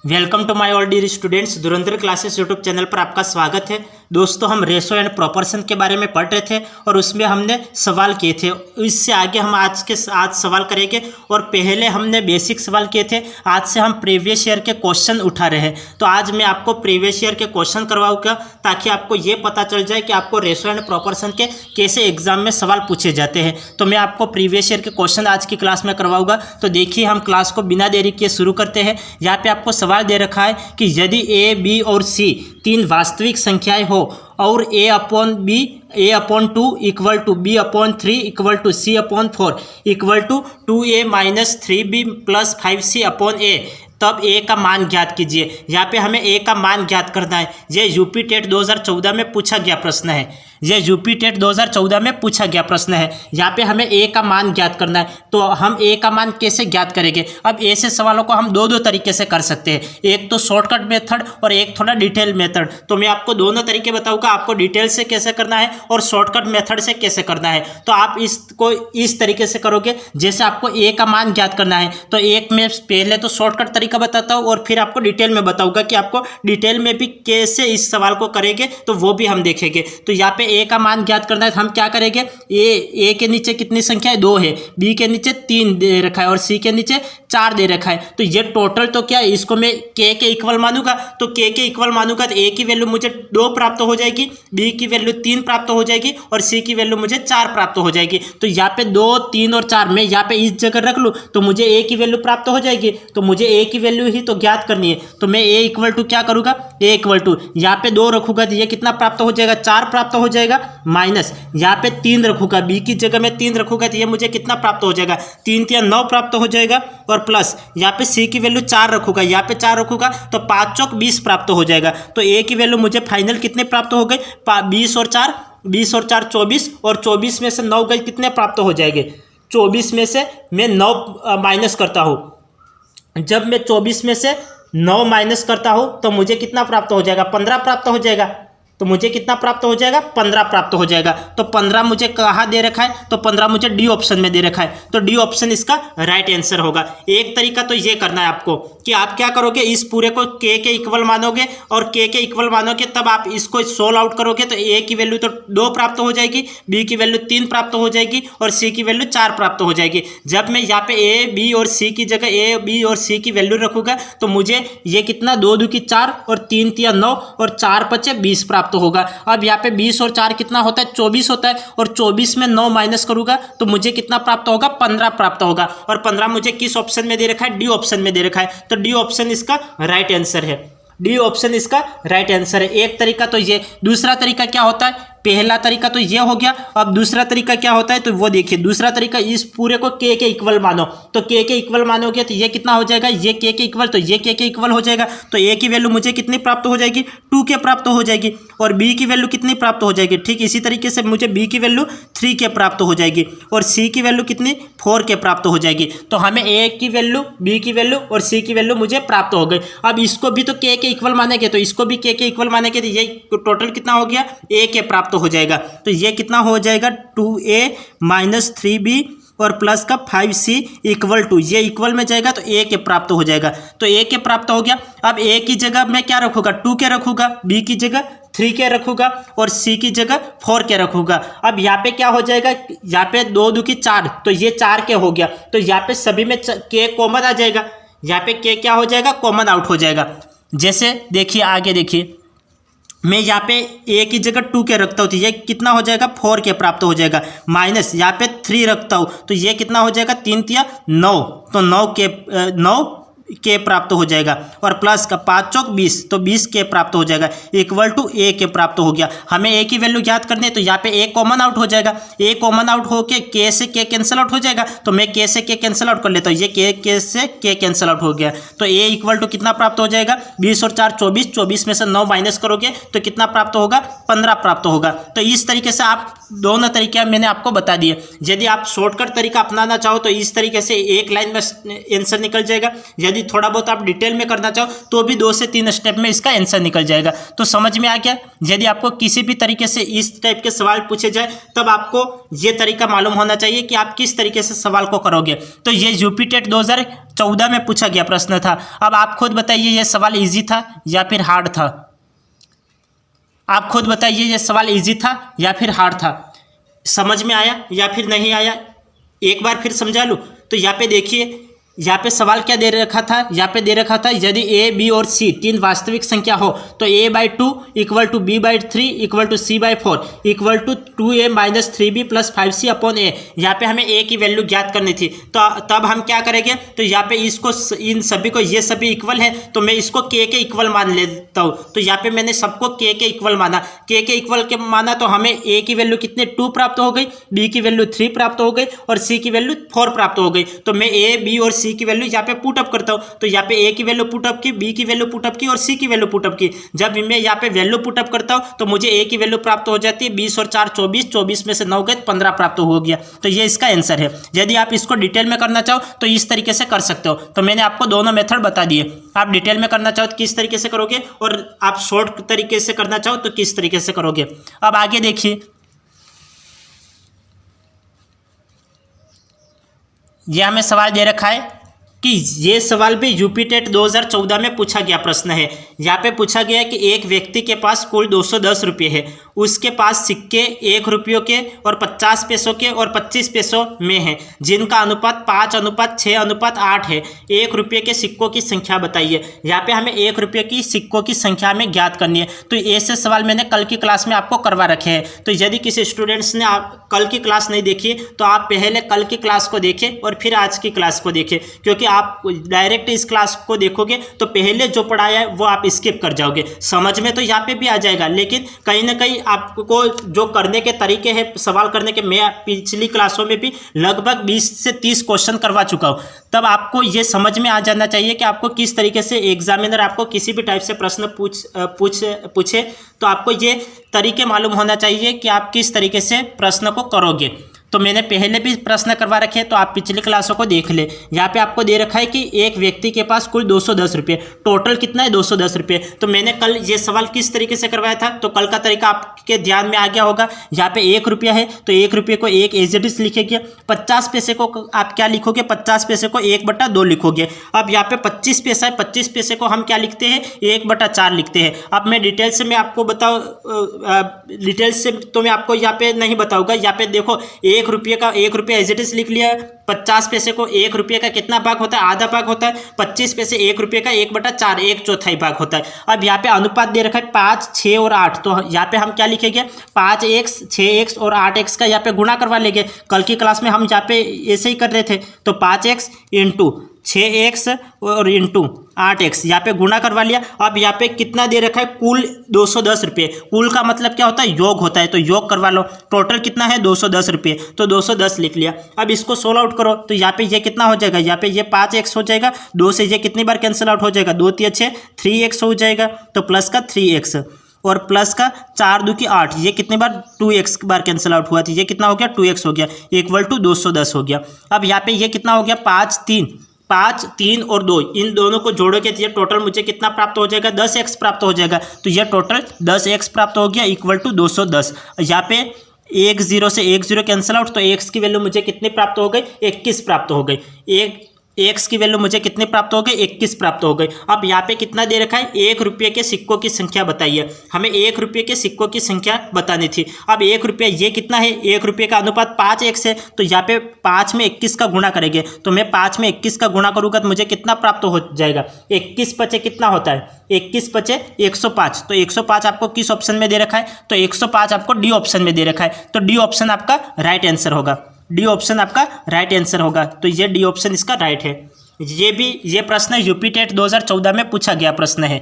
Welcome to my all dear students. Dhurandhar classes YouTube channel पर आपका स्वागत है। दोस्तों, हम रेशो एंड प्रोपोर्शन के बारे में पढ़ रहे थे और उसमें हमने सवाल किए थे। इससे आगे हम आज सवाल करेंगे और पहले हमने बेसिक सवाल किए थे। आज से हम प्रीवियस ईयर के क्वेश्चन उठा रहे हैं। तो आज मैं आपको प्रीवियस ईयर के क्वेश्चन करवाऊंगा ताकि आपको ये पता चल जाए कि आपको रेशो एंड प्रोपोर्शन के कैसे एग्जाम में सवाल पूछे जाते हैं। तो मैं आपको प्रीवियस ईयर के क्वेश्चन आज की क्लास में करवाऊंगा। तो देखिए, हम क्लास को बिना देरी किए शुरू करते हैं। यहाँ पे आपको सवाल दे रखा है कि यदि ए, बी और सी तीन वास्तविक संख्याएं हो और a/2 equal to b/3 equal to c/4 equal to 2a minus 3b plus 5c/a, तब a का मान ज्ञात कीजिए। यहाँ पे हमें a का मान ज्ञात करना है। ये यूपी टेट 2014 में पूछा गया प्रश्न है। ये यूपी टेट 2014 में पूछा गया प्रश्न है। यहाँ पे हमें a का मान ज्ञात करना है। तो हम a का मान कैसे ज्ञात करेंगे? अब ऐसे सवालों को हम दो तरीके से कर सकते हैं, एक तो शॉर्टकट मेथड और एक थोड़ा डिटेल मेथड। तो मैं आपको दोनों तरीके बताऊंगा, आपको डिटेल से कैसे करना है और शॉर्टकट मेथड से कैसे करना है। तो आप इसको इस तरीके से करोगे जैसे आपको a का मान ज्ञात करना है। तो एक मैं पहले तो शॉर्टकट तरीका बताता हूँ और फिर आपको डिटेल में बताऊंगा कि आपको डिटेल में भी कैसे इस सवाल को करेंगे, तो वो भी हम देखेंगे। तो यहाँ पे a का मान ज्ञात करना है। तो हम क्या करेंगे, a के नीचे कितनी संख्या है? 2 है, b के नीचे 3 दे रखा है और c के नीचे 4 दे रखा है। तो ये टोटल तो क्या है, इसको मैं k के इक्वल मानूंगा। तो k के इक्वल मानूंगा तो a की वैल्यू मुझे 2 प्राप्त हो जाएगी, b की वैल्यू 3 प्राप्त हो जाएगी और c की वैल्यू मुझे 4 प्राप्त हो जाएगी। तो यहाँ पे 2, 3 और 4 मैं यहाँ पे इस जगह रख लूँ तो मुझे a की वैल्यू प्राप्त हो जाएगी। तो मुझे a की वैल्यू ही तो ज्ञात करनी है। तो मैं a इक्वल टू क्या करूँगा, a इक्वल टू यहाँ पे 2 रखूँगा तो ये कितना प्राप्त हो जाएगा, 4 प्राप्त हो जाएगा, माइनस यहाँ पे 3 रखूँगा, b की जगह में 3 रखूँगा तो ये मुझे कितना प्राप्त हो जाएगा, 3 × 9 प्राप्त हो जाएगा। और प्लस यहाँ पे c की वैल्यू 4 रखूँगा, यहाँ पे 4 रखूँगा तो 5 चौक 20 प्राप्त हो जाएगा। तो a की वैल्यू मुझे फाइनल कितने प्राप्त हो गए, 20 और 4 24 और 24 में से 9 गए, कितने प्राप्त हो जाएंगे, 24 में से मैं 9 माइनस करता हूँ। जब मैं 24 में से 9 माइनस करता हूँ तो मुझे कितना प्राप्त हो जाएगा, 15 प्राप्त हो जाएगा। तो मुझे कितना प्राप्त हो जाएगा, 15 प्राप्त हो जाएगा। तो 15 मुझे कहाँ दे रखा है, तो 15 मुझे डी ऑप्शन में दे रखा है। तो डी ऑप्शन इसका राइट आंसर होगा। एक तरीका तो ये करना है आपको कि आप क्या करोगे, इस पूरे को k के इक्वल मानोगे और k के इक्वल मानोगे, तब आप इसको सोल्व आउट करोगे तो a की वैल्यू तो 2 प्राप्त हो जाएगी, b की वैल्यू 3 प्राप्त हो जाएगी और c की वैल्यू 4 प्राप्त हो जाएगी। जब मैं यहाँ पे a, b और c की जगह a, b और c की वैल्यू रखूँगा तो मुझे ये कितना, 2 2 की 4 और 3 3 9 और 4 5 20 प्राप्त होगा। अब यहाँ पे 20 और 4 कितना होता है, 24 होता है और 24 में 9 माइनस करूंगा तो मुझे कितना प्राप्त होगा, 15 प्राप्त होगा। और 15 मुझे किस ऑप्शन में दे रखा है, डी ऑप्शन में दे रखा है। तो डी ऑप्शन इसका राइट आंसर है। डी ऑप्शन इसका राइट आंसर है। एक तरीका तो ये। दूसरा तरीका क्या होता है, पहला तरीका तो ये हो गया। अब दूसरा तरीका क्या होता है, तो वो देखिए। दूसरा तरीका, इस पूरे को k के इक्वल मानो। तो k के इक्वल मानोगे तो ये कितना हो जाएगा, ये k के इक्वल, तो ये k के इक्वल हो जाएगा। तो a की वैल्यू मुझे कितनी प्राप्त हो जाएगी, 2k प्राप्त हो जाएगी और b की वैल्यू कितनी प्राप्त हो जाएगी। ठीक इसी तरीके से मुझे b की वैल्यू 3k प्राप्त हो जाएगी और c की वैल्यू कितनी, 4k प्राप्त हो जाएगी। तो हमें a की वैल्यू, b की वैल्यू और c की वैल्यू मुझे प्राप्त हो गई। अब इसको भी तो k के इक्वल मानेंगे, तो इसको भी k के इक्वल मानेंगे तो ये टोटल कितना हो गया, a प्राप्त हो जाएगा। तो ये कितना हो जाएगा, 2a माइनस 3b और प्लस का 5c इक्वल टू, ये इक्वल में जाएगा तो a के प्राप्त हो जाएगा। तो a के प्राप्त हो गया। अब a की जगह मैं क्या रखूँगा, 2k रखूँगा, b की जगह 3k रखूँगा और c की जगह 4k रखूँगा। अब यहाँ पे क्या हो जाएगा, यहाँ पे 2 2 की 4 तो ये 4k हो गया। तो यहाँ पे सभी में k कॉमन आ जाएगा। यहाँ पे k क्या हो जाएगा, कॉमन आउट हो जाएगा। जैसे देखिए, आगे देखिए, मैं यहाँ पे a की जगह 2k रखता हूँ तो ये कितना हो जाएगा, 4k प्राप्त हो जाएगा। माइनस यहाँ पे 3 रखता हूँ तो ये कितना हो जाएगा, 3 3 9, तो 9k प्राप्त हो जाएगा। और प्लस का 5 चौक 20 तो 20k प्राप्त हो जाएगा इक्वल टू a के प्राप्त हो गया। हमें a की वैल्यू ज्ञात करनी है तो यहाँ पे a कॉमन आउट हो जाएगा। a कॉमन आउट होके k से k कैंसिल आउट हो जाएगा। तो मैं k से k कैंसिल आउट कर लेता हूँ, ये k से k कैंसिल आउट हो गया। तो a इक्वल टू कितना प्राप्त हो जाएगा, 20 और 4 24, 24 में से 9 माइनस करोगे तो कितना प्राप्त होगा, 15 प्राप्त होगा। तो इस तरीके से आप दोनों तरीके मैंने आपको बता दिए। यदि आप शॉर्टकट तरीका अपनाना चाहो तो इस तरीके से एक लाइन में आंसर निकल जाएगा। यदि यदि थोड़ा बहुत आप डिटेल में करना चाहो तो भी 2 से 3 स्टेप में इसका आंसर निकल जाएगा। तो समझ में आ गया। यदि आपको किसी भी तरीके से इस टाइप के सवाल पूछे जाए तब आपको ये तरीका मालूम होना चाहिए कि आप किस तरीके से सवाल को करोगे। तो ये यूपी टेट 2014 में पूछा गया प्रश्न था। अब आप खुद बताइए ये सवाल ईजी था या फिर हार्ड था? आप खुद बताइए ये सवाल ईजी था या फिर हार्ड था? समझ में आया या फिर नहीं आया? एक बार फिर समझा लूँ। तो यहाँ पे देखिए, यहाँ पे सवाल क्या दे रखा था, यहाँ पे दे रखा था यदि ए बी और सी 3 वास्तविक संख्या हो तो a/2 equal to b/3 equal to c/4 equal to 2a - 3b + 5c upon a। यहाँ पे हमें a की वैल्यू ज्ञात करनी थी। तो तब हम क्या करेंगे, तो यहाँ पे इसको इन सभी को, ये सभी इक्वल है तो मैं इसको k के इक्वल मान लेता हूँ। तो यहाँ पे मैंने सबको k के इक्वल माना, k के इक्वल के माना तो हमें a की वैल्यू कितने 2 प्राप्त हो गई, b की वैल्यू 3 प्राप्त हो गई और c की वैल्यू 4 प्राप्त हो गई। तो मैं a b और c की वैल्यू यहाँ पे पुट अप करता हूँ। तो यहाँ पे a की वैल्यू पुट अप की, b की वैल्यू पुट अप की और c की वैल्यू पुट अप की। जब मैं यहाँ पे वैल्यू पुट अप करता हूँ तो मुझे a की वैल्यू प्राप्त हो जाती है 20 और 4 24, 24 में से 9 गए 15 प्राप्त हो गया। तो ये इसका आंसर है। यदि आप इसको डिटेल में करना चाहो तो इस तरीके से कर सकते हो। तो मैंने आपको दोनों मेथड बता दिए। आप डिटेल में करना चाहो तो किस तरीके से करोगे और आप शॉर्ट तरीके से करना चाहो तो किस तरीके से करोगे। अब आगे देखिए, यह हमें सवाल दे रखा है कि ये सवाल भी यूपी टेट 2014 में पूछा गया प्रश्न है। यहाँ पे पूछा गया कि एक व्यक्ति के पास कुल 210 रुपये है, उसके पास सिक्के 1 रुपये के और 50 पैसों के और 25 पैसों में है, जिनका अनुपात 5:6:8 है। 1 रुपये के सिक्कों की संख्या बताइए। यहाँ पे हमें 1 रुपये की सिक्कों की संख्या में ज्ञात करनी है। तो ऐसे सवाल मैंने कल की क्लास में आपको करवा रखे हैं। तो यदि किसी स्टूडेंट्स ने कल की क्लास नहीं देखी तो आप पहले कल की क्लास को देखें और फिर आज की क्लास को देखें, क्योंकि आप डायरेक्ट इस क्लास को देखोगे तो पहले जो पढ़ाया है वो आप स्किप कर जाओगे। समझ में तो यहाँ पे भी आ जाएगा, लेकिन कहीं ना कहीं आपको जो करने के तरीके हैं सवाल करने के, मैं पिछली क्लासों में भी लगभग 20 से 30 क्वेश्चन करवा चुका हूँ। तब आपको ये समझ में आ जाना चाहिए कि आपको किस तरीके से एग्जामिनर आपको किसी भी टाइप से प्रश्न पूछे तो आपको ये तरीके मालूम होना चाहिए कि आप किस तरीके से प्रश्न को करोगे। तो मैंने पहले भी प्रश्न करवा रखे हैं, तो आप पिछली क्लासों को देख ले। यहाँ पे आपको दे रखा है कि एक व्यक्ति के पास कुल 210 रुपये, टोटल कितना है 210 रुपये। तो मैंने कल ये सवाल किस तरीके से करवाया था, तो कल का तरीका आपके ध्यान में आ गया होगा। यहाँ पे 1 रुपया है तो 1 रुपये को 1 एज इट इज लिखेंगे। 50 पैसे को आप क्या लिखोगे, 50 पैसे को 1/2 लिखोगे। अब यहाँ पे 25 पैसा है, 25 पैसे को हम क्या लिखते हैं, 1/4 लिखते हैं। अब मैं डिटेल से मैं आपको डिटेल से तो मैं आपको यहाँ पे नहीं बताऊँगा। यहाँ पे देखो 1 रुपये का 1 रुपया एज इट इज लिख लिया। 50 पैसे को 1 रुपये का कितना भाग होता है, आधा भाग होता है। 25 पैसे 1 रुपये का 1/4, 1/4 भाग होता है। अब यहाँ पे अनुपात दे रखा है 5, 6 और 8। तो यहाँ पे हम क्या लिखेंगे, 5x, 6x और 8x का यहाँ पे गुणा करवा लेंगे। कल की क्लास में हम यहाँ पे ऐसे ही कर रहे थे। तो 5x इंटू 6x और इंटू 8x यहाँ पे गुणा करवा लिया। अब यहाँ पे कितना दे रखा है, कुल 210 रुपये। कुल का मतलब क्या होता है, योग होता है, तो योग करवा लो। टोटल कितना है 210 रुपये, तो 210 लिख लिया। अब इसको सोल्व आउट करो तो यहाँ पे ये कितना हो जाएगा, यहाँ पे ये 5x हो जाएगा। 2 से ये कितनी बार कैंसिल आउट हो जाएगा, 2 × 6 3x हो जाएगा। तो प्लस का 3x और प्लस का 4 × 2 = 8, ये कितनी बार 2x बार कैंसिल आउट हुआ था, ये कितना हो गया 2x हो गया, इक्वल टू 210 हो गया। अब यहाँ पे ये कितना हो गया 5, 3 और 2, इन दोनों को जोड़ोगे तो ये टोटल मुझे कितना प्राप्त हो जाएगा, 10x प्राप्त हो जाएगा। तो ये टोटल 10x प्राप्त हो गया, इक्वल टू 210। यहाँ पे 1 0 से 1 0 कैंसिल आउट, तो x की वैल्यू मुझे कितनी प्राप्त हो गई, 21 प्राप्त हो गई। x की वैल्यू मुझे कितनी प्राप्त हो गई, 21 प्राप्त हो गई। अब यहाँ पे कितना दे रखा है, 1 रुपये के सिक्कों की संख्या बताइए। हमें 1 रुपये के सिक्कों की संख्या बतानी थी। अब 1 रुपया ये कितना है, 1 रुपये का अनुपात 5x है। तो यहाँ पे 5 में 21 का गुणा करेंगे। तो मैं 5 में 21 का गुणा करूँगा तो मुझे कितना प्राप्त हो जाएगा, 21 × 5 कितना होता है, 21 × 5 105। तो 105 आपको किस ऑप्शन में दे रखा है, तो 105 आपको डी ऑप्शन में दे रखा है। तो डी ऑप्शन आपका राइट आंसर होगा, डी ऑप्शन आपका राइट आंसर होगा। तो ये डी ऑप्शन इसका राइट है। ये प्रश्न यूपी टेट 2014 में पूछा गया प्रश्न है।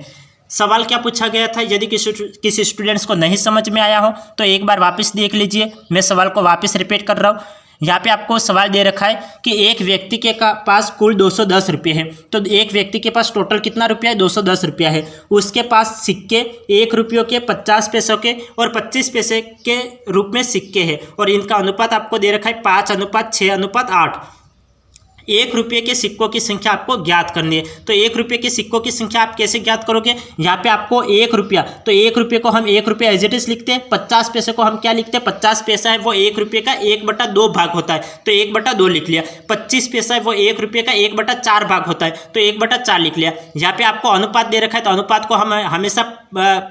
सवाल क्या पूछा गया था, यदि किसी स्टूडेंट्स को नहीं समझ में आया हो तो एक बार वापस देख लीजिए। मैं सवाल को वापस रिपीट कर रहा हूँ। यहाँ पे आपको सवाल दे रखा है कि एक व्यक्ति के पास कुल 210 रुपये है। तो एक व्यक्ति के पास टोटल कितना रुपया है, 210 रुपया है। उसके पास सिक्के 1 रुपये के, 50 पैसों के और 25 पैसे के रूप में सिक्के हैं और इनका अनुपात आपको दे रखा है 5:6:8। 1 रुपये के सिक्कों की संख्या आपको ज्ञात करनी है। तो 1 रुपये के सिक्कों की संख्या आप कैसे ज्ञात करोगे, यहाँ पे आपको 1 रुपया, तो 1 रुपये को हम 1 रुपया एज इट इज लिखते हैं, 50 पैसे को हम क्या लिखते हैं, 50 पैसा है वो 1 रुपये का 1/2 भाग होता है, तो 1/2 लिख लिया। 25 पैसा है वो 1 रुपये का 1/4 भाग होता है, तो 1/4 लिख लिया। यहाँ पे आपको अनुपात दे रखा है, तो अनुपात को हम हमेशा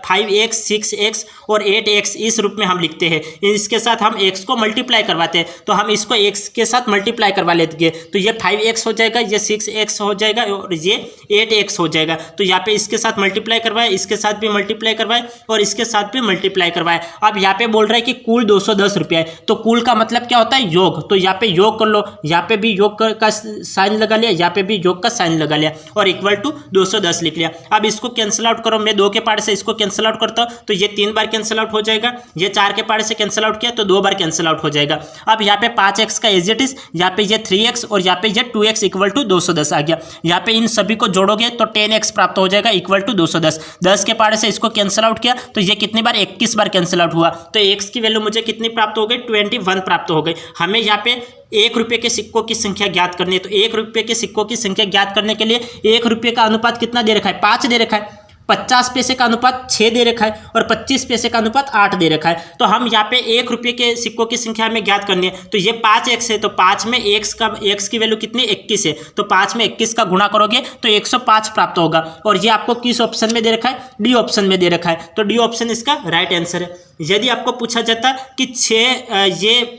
5x 6x और 8x इस रूप में हम लिखते हैं। इसके साथ हम x को मल्टीप्लाई करवाते हैं, तो हम इसको x के साथ मल्टीप्लाई करवा लेते हैं, तो ये 5x हो जाएगा, ये 6x हो जाएगा और ये 8x हो जाएगा। तो यहाँ पे इसके साथ मल्टीप्लाई करवाए, इसके साथ भी मल्टीप्लाई करवाए और इसके साथ भी मल्टीप्लाई करवाए। अब यहाँ पे बोल रहा है कि कुल 210 रुपया है, तो कुल का मतलब क्या होता है, योग। तो यहाँ पे योग कर लो, यहाँ पे भी योग का साइन लगा लिया, यहाँ पे भी योग का साइन लगा लिया और इक्वल टू 210 लिख लिया। अब इसको कैंसिल आउट करो, मैं 2 के पार्ट से इसको कैंसिल आउट करता हूँ, तो ये 3 बार कैंसिल आउट हो जाएगा, ये 4 के पार्ट से कैंसिल आउट किया तो 2 बार कैंसिल आउट हो जाएगा। अब यहाँ पे 5x का एज इट इज, यहाँ पे ये 3x और यहाँ पे ये 2x इक्वल टू 210 आ गया। यहाँ पे इन सभी को जोड़ोगे तो 10x प्राप्त हो जाएगा इक्वल टू 210। 10 के पार्ट से इसको कैंसिल आउट किया तो ये कितनी बार, 21 बार कैंसिल आउट हुआ, तो x की वैल्यू मुझे कितनी प्राप्त हो गई, 21 प्राप्त हो गई। हमें यहाँ पे 1 रुपये के सिक्कों की संख्या ज्ञात करनी है, तो 1 रुपये के सिक्कों की संख्या ज्ञात करने के लिए 1 रुपये का अनुपात कितना दे रखा है, 5 दे रखा है, 50 पैसे का अनुपात 6 दे रखा है और 25 पैसे का अनुपात 8 दे रखा है। तो हम यहाँ पे 1 रुपये के सिक्कों की संख्या हमें ज्ञात करनी है, तो ये 5x है, तो 5 में x की वैल्यू कितनी, 21 है, तो 5 में 21 का गुणा करोगे तो 105 प्राप्त होगा। और ये आपको किस ऑप्शन में दे रखा है, डी ऑप्शन में दे रखा है, तो डी ऑप्शन इसका राइट आंसर है। यदि आपको पूछा जाता कि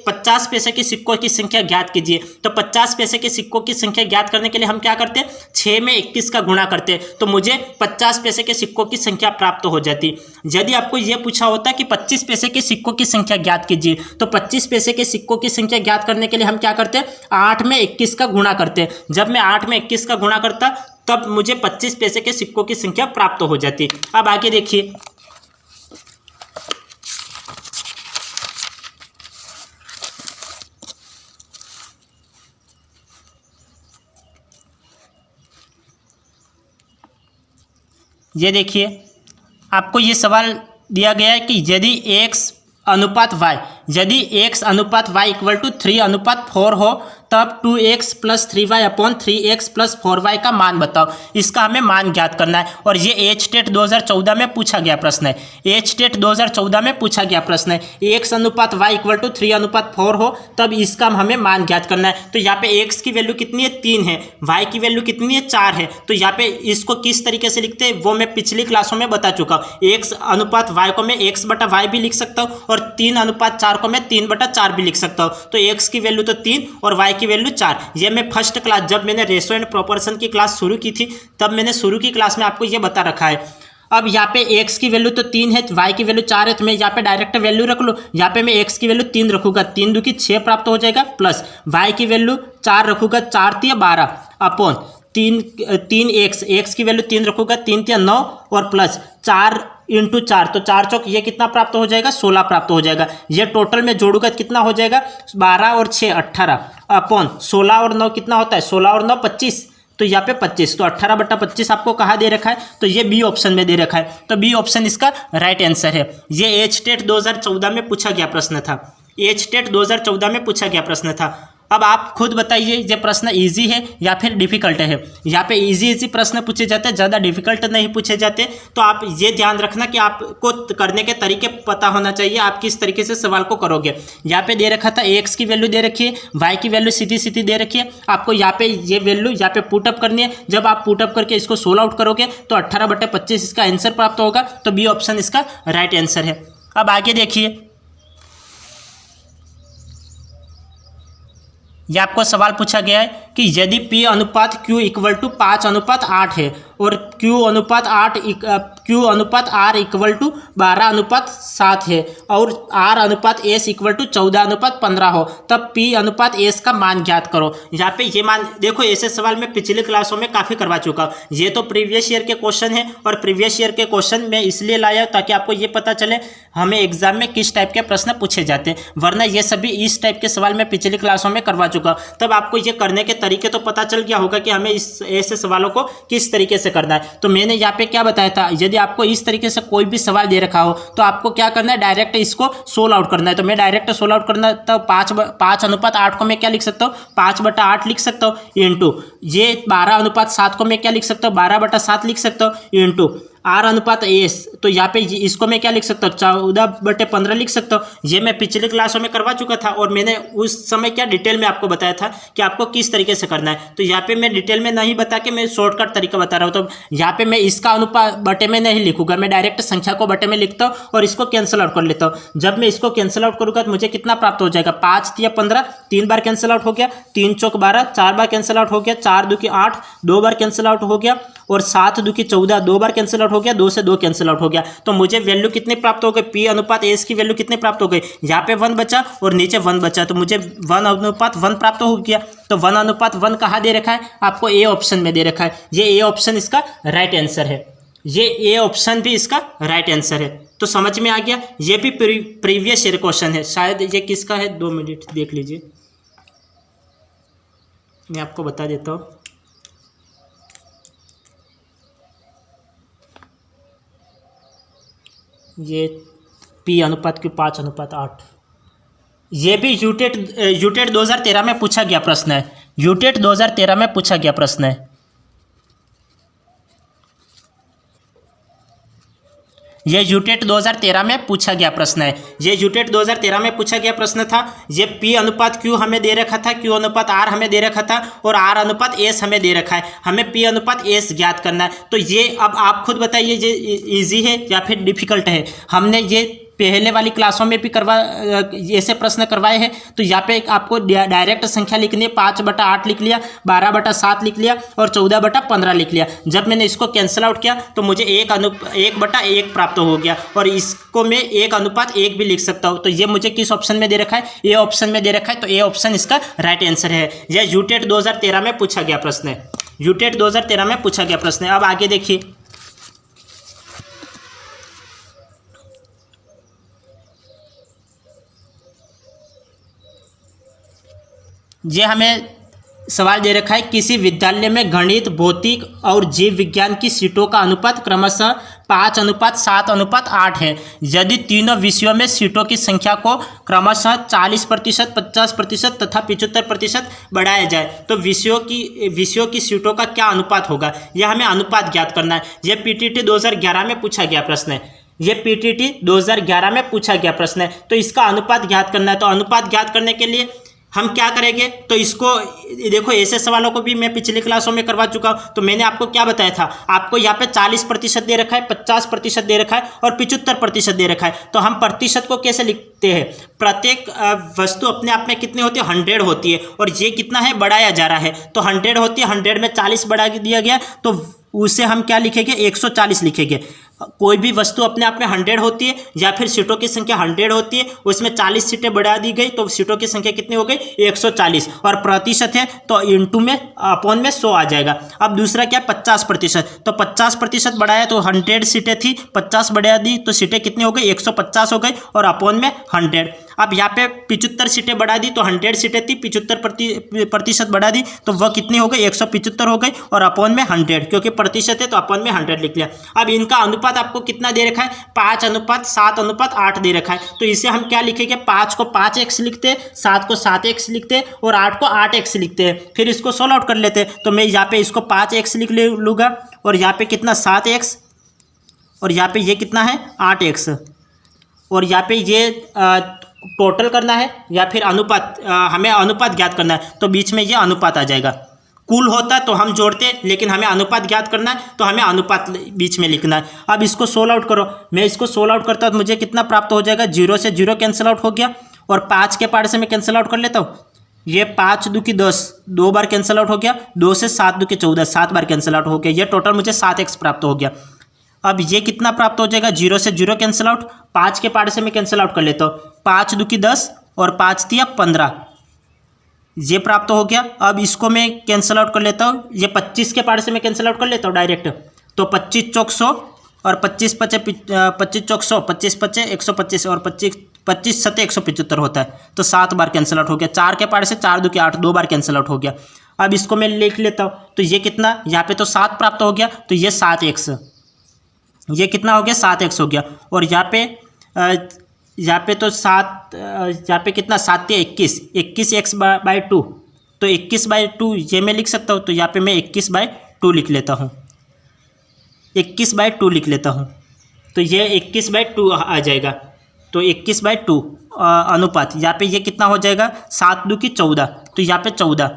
50 पैसे के सिक्कों की संख्या ज्ञात कीजिए, तो 50 पैसे के सिक्कों की संख्या ज्ञात करने के लिए हम क्या करते हैं, 6 में 21 का गुणा करते हैं, तो मुझे 50 पैसे के सिक्कों की संख्या प्राप्त हो जाती। यदि आपको यह पूछा होता कि 25 पैसे के सिक्कों की संख्या ज्ञात कीजिए, तो 25 पैसे के सिक्कों की संख्या ज्ञात करने के लिए हम क्या करते हैं, 8 में 21 का गुणा करते हैं। जब मैं 8 में 21 का गुणा करता तब मुझे 25 पैसे के सिक्कों की संख्या प्राप्त हो जाती। अब आगे देखिए, ये देखिए आपको ये सवाल दिया गया है कि यदि x अनुपात y, यदि x अनुपात y इक्वल टू 3:4 हो तब 2x + 3y upon 3x + 4y का मान बताओ। इसका हमें मान ज्ञात करना है और ये एचटेट 2014 में पूछा गया प्रश्न है। एचटेट 2014 में पूछा गया प्रश्न है, x अनुपात y इक्वल टू 3:4 हो तब इसका हमें मान ज्ञात करना है। तो यहाँ पे x की वैल्यू कितनी है, 3 है, y की वैल्यू कितनी है, 4 है। तो यहाँ पे इसको किस तरीके से लिखते हैं वो मैं पिछली क्लासों में बता चुका हूँ। x अनुपात y को मैं x/y भी लिख सकता हूँ और 3:4 को मैं 3/4 भी लिख सकता हूँ। तो x की वैल्यू तो 3 और y की वैल्यू 4। ये मैं फर्स्ट क्लास, जब मैंने रेशो एंड प्रोपोर्शन की क्लास शुरू की थी तब मैंने शुरू की क्लास में आपको ये बता रखा है। अब यहाँ पे x की वैल्यू तो 3 है, y की वैल्यू 4 है, तो मैं यहाँ पे डायरेक्ट वैल्यू रख लूँ। यहाँ पे मैं x की वैल्यू 3 रखूँगा, 3 दूनी 6 प्राप्त हो जाएगा, प्लस y की वैल्यू 4 रखूँगा, 4 × 12 अपॉन 3x, x की वैल्यू 3 रखूँगा, 3 × 9 और प्लस 4 × 4, तो 4 चौक ये कितना प्राप्त हो जाएगा, 16 प्राप्त हो जाएगा। ये टोटल में जोड़ूंगा कितना हो जाएगा, 12 और 6 18 अपॉन 16 और 9 कितना होता है, 16 और 9 25, तो यहाँ पे 25, तो 18/25 आपको कहाँ दे रखा है, तो ये बी ऑप्शन में दे रखा है। तो बी ऑप्शन इसका राइट आंसर है। ये एचटेट 2014 में पूछा गया प्रश्न था, एचटेट 2014 में पूछा गया प्रश्न था। अब आप खुद बताइए ये प्रश्न इजी है या फिर डिफिकल्ट है। यहाँ पे इजी प्रश्न पूछे जाते हैं, ज़्यादा डिफिकल्ट नहीं पूछे जाते। तो आप ये ध्यान रखना कि आपको करने के तरीके पता होना चाहिए, आप किस तरीके से सवाल को करोगे। यहाँ पे दे रखा था x की वैल्यू दे रखी है, y की वैल्यू सीधी सीधी दे रखी है, आपको यहाँ पे ये वैल्यू यहाँ पे पुटअप करनी है। जब आप पुटअप करके इसको सोल्व आउट करोगे तो 18/25 इसका आंसर प्राप्त होगा। तो बी ऑप्शन इसका राइट आंसर है। अब आगे देखिए, यह आपको सवाल पूछा गया है कि यदि P अनुपात Q इक्वल टू 5:8 है और Q अनुपात R इक्वल टू 12:7 है और R अनुपात S इक्वल टू 14:15 हो तब P अनुपात S का मान ज्ञात करो। यहाँ पे ये मान देखो, ऐसे सवाल मैं पिछली क्लासों में काफ़ी करवा चुका हूँ। ये तो प्रीवियस ईयर के क्वेश्चन है और प्रीवियस ईयर के क्वेश्चन मैं इसलिए लाया ताकि आपको ये पता चले हमें एग्जाम में किस टाइप के प्रश्न पूछे जाते हैं, वरना ये सभी इस टाइप के सवाल मैं पिछली क्लासों में करवा चुका हूँ। तब आपको ये करने के तरीके तो पता चल गया होगा कि हमें इस ऐसे सवालों को किस तरीके से से करना है। तो मैंने यहाँ पे क्या बताया था, यदि आपको इस तरीके से कोई भी सवाल दे रखा हो तो आपको क्या करना है, डायरेक्ट इसको सोल्व आउट करना है। तो मैं डायरेक्ट सोल्व आउट करना, तो 5:8 को मैं क्या लिख सकता हूँ, 5/8 लिख सकता हूँ, इंटू ये 12:7 को मैं क्या लिख सकता हूँ, 12/7 लिख सकता हूँ, इंटू R/S। तो यहाँ पे इसको मैं क्या लिख सकता हूँ, 14/15 लिख सकता हूँ। ये मैं पिछले क्लासों में करवा चुका था और मैंने उस समय क्या डिटेल में आपको बताया था कि आपको किस तरीके से करना है। तो यहाँ पे मैं डिटेल में नहीं बता के मैं शॉर्टकट तरीका बता रहा हूँ। तो यहाँ पे मैं इसका अनुपात बटे में नहीं लिखूंगा, मैं डायरेक्ट संख्या को बटे में लिखता हूँ और इसको कैंसिल आउट कर लेता हूँ। जब मैं इसको कैंसिल आउट करूँगा तो मुझे कितना प्राप्त हो जाएगा, 5×3 = 15, 3 बार कैंसिल आउट हो गया, 3×4 = 12, 4 बार कैंसिल आउट हो गया, 4×2 = 8, 2 बार कैंसिल आउट हो गया, और 7×2 = 14, 2 बार कैंसिल आउट हो गया, 2 से 2 कैंसिल आउट हो गया। तो मुझे वैल्यू कितनी प्राप्त हो गई, P/S की वैल्यू कितनी प्राप्त हो गई, यहाँ पे 1 बचा और नीचे 1 बचा, तो मुझे 1:1 प्राप्त हो गया। तो 1:1 कहाँ दे रखा है, आपको ए ऑप्शन में दे रखा है। ये ए ऑप्शन इसका राइट आंसर है, ये ए ऑप्शन भी इसका राइट आंसर है। तो समझ में आ गया। ये भी प्रीवियस ईयर क्वेश्चन है, शायद ये किसका है, 2 मिनट देख लीजिए, मैं आपको बता देता हूँ। ये P/Q 5:8, ये भी यूटेट 2013 में पूछा गया प्रश्न है, यूटेट 2013 में पूछा गया प्रश्न है। ये यूटेट 2013 में पूछा गया प्रश्न है, ये यूटेट 2013 में पूछा गया प्रश्न था। ये P/Q हमें दे रखा था, Q/R हमें दे रखा था और R/S हमें दे रखा है। हमें P/S ज्ञात करना है। तो ये अब आप खुद बताइए, ये इजी है या फिर डिफिकल्ट है। हमने ये पहले वाली क्लासों में भी ऐसे प्रश्न करवाए हैं। तो यहाँ पे आपको डायरेक्ट संख्या लिखनी है, 5/8 लिख लिया, 12/7 लिख लिया और 14/15 लिख लिया। जब मैंने इसको कैंसिल आउट किया तो मुझे 1/1 प्राप्त हो गया और इसको मैं 1:1 भी लिख सकता हूँ। तो ये मुझे किस ऑप्शन में दे रखा है, ए ऑप्शन में दे रखा है। तो ए ऑप्शन इसका राइट आंसर है। यह यूटेट 2013 में पूछा गया प्रश्न है, यूटेट 2013 में पूछा गया प्रश्न है। अब आगे देखिए, ये हमें सवाल दे रखा है, किसी विद्यालय में गणित, भौतिक और जीव विज्ञान की सीटों का अनुपात क्रमशः 5:7:8 है। यदि तीनों विषयों में सीटों की संख्या को क्रमशः 40%, 50% तथा 75% बढ़ाया जाए तो विषयों की सीटों का क्या अनुपात होगा, यह हमें अनुपात ज्ञात करना है। यह PTT 2011 में पूछा गया प्रश्न है, ये PTT 2011 में पूछा गया प्रश्न है। तो इसका अनुपात ज्ञात करना है। तो अनुपात ज्ञात करने के लिए हम क्या करेंगे, तो इसको देखो, ऐसे सवालों को भी मैं पिछली क्लासों में करवा चुका हूँ। तो मैंने आपको क्या बताया था, आपको यहाँ पे 40% दे रखा है, 50% दे रखा है और 75% दे रखा है। तो हम प्रतिशत को कैसे लिखते हैं, प्रत्येक वस्तु अपने आप में कितनी होती है, 100 होती है और ये कितना है, बढ़ाया जा रहा है। तो 100 होती है, 100 में 40 बढ़ा दिया गया तो उसे हम क्या लिखेंगे, 140 लिखेंगे। कोई भी वस्तु अपने आप में 100 होती है या फिर सीटों की संख्या 100 होती है, उसमें 40 सीटें बढ़ा दी गई तो सीटों की संख्या कितनी हो गई, 140। और प्रतिशत है तो इंटू में अपॉन में 100 आ जाएगा। अब दूसरा क्या है, 50%। तो 50% बढ़ाया तो 100 सीटें थी, 50 बढ़ा दी तो सीटें कितनी हो गई, 150 हो गई और अपॉन में 100। अब यहाँ पे 75 सीटें बढ़ा दी तो 100 सीटें थी, 75% बढ़ा दी तो वह कितनी हो गई, 175 हो गई और अपॉन में 100, क्योंकि प्रतिशत है तो अपॉन में 100 लिख लिया। अब इनका अनुपात आपको कितना दे रखा है, 5:7:8 दे रखा है। तो इसे हम क्या लिखेंगे, 5 को 5x लिखते हैं, 7 को 7x लिखते हैं और 8 को 8x लिखते हैं। फिर इसको सोल्व आउट कर लेते हैं। तो मैं यहाँ पे इसको 5x लिख लूँगा और यहाँ पे कितना 7x और यहाँ पे ये कितना है 8x और यहाँ पे ये टोटल करना है या फिर अनुपात, हमें अनुपात ज्ञात करना है। तो बीच में ये अनुपात आ जाएगा। कुल होता तो हम जोड़ते, लेकिन हमें अनुपात ज्ञात करना है तो हमें अनुपात बीच में लिखना है। अब इसको सोल्व आउट करो, मैं इसको सोल्व आउट करता हूँ तो मुझे कितना प्राप्त हो जाएगा, 0 से 0 कैंसिल आउट हो गया और 5 के पार्ट से मैं कैंसिल आउट कर लेता हूँ। ये 5×2 = 10, 2 बार कैंसिल आउट हो गया, 2 से 7×2 = 14, 7 बार कैंसिल आउट हो गया। ये टोटल मुझे 7x प्राप्त हो गया। अब ये कितना प्राप्त हो जाएगा, 0 से 0 कैंसिल आउट, 5 के पार्ट से मैं कैंसिल आउट कर लेता हूँ, 5×2 = 10 और 5×3 = 15, ये प्राप्त हो गया। अब इसको मैं कैंसिल आउट कर लेता हूँ, ये 25 के पार्ट से मैं कैंसिल आउट कर लेता हूँ डायरेक्ट। तो 25×4 = 100 और 25×5 = 25 125 और 25×7 = 175 होता है। तो 7 बार कैंसिल आउट हो गया। 4 के पार्ट से 4×2 = 8, 2 बार कैंसिल आउट हो गया। अब इसको मैं लिख लेता हूँ, तो ये कितना, यहाँ पे तो 7 प्राप्त हो गया, तो ये 7x, ये कितना हो गया 7x हो गया। और यहाँ पे तो 7, यहाँ पे कितना 7 या 21, 21x/2, तो 21/2 ये मैं लिख सकता हूँ, तो यहाँ पे मैं 21/2 लिख लेता हूँ, 21/2 लिख लेता हूँ, तो ये 21/2 आ जाएगा। तो 21/2 अनुपात, यहाँ पे ये कितना हो जाएगा 7 दूनी 14, तो यहाँ पे 14,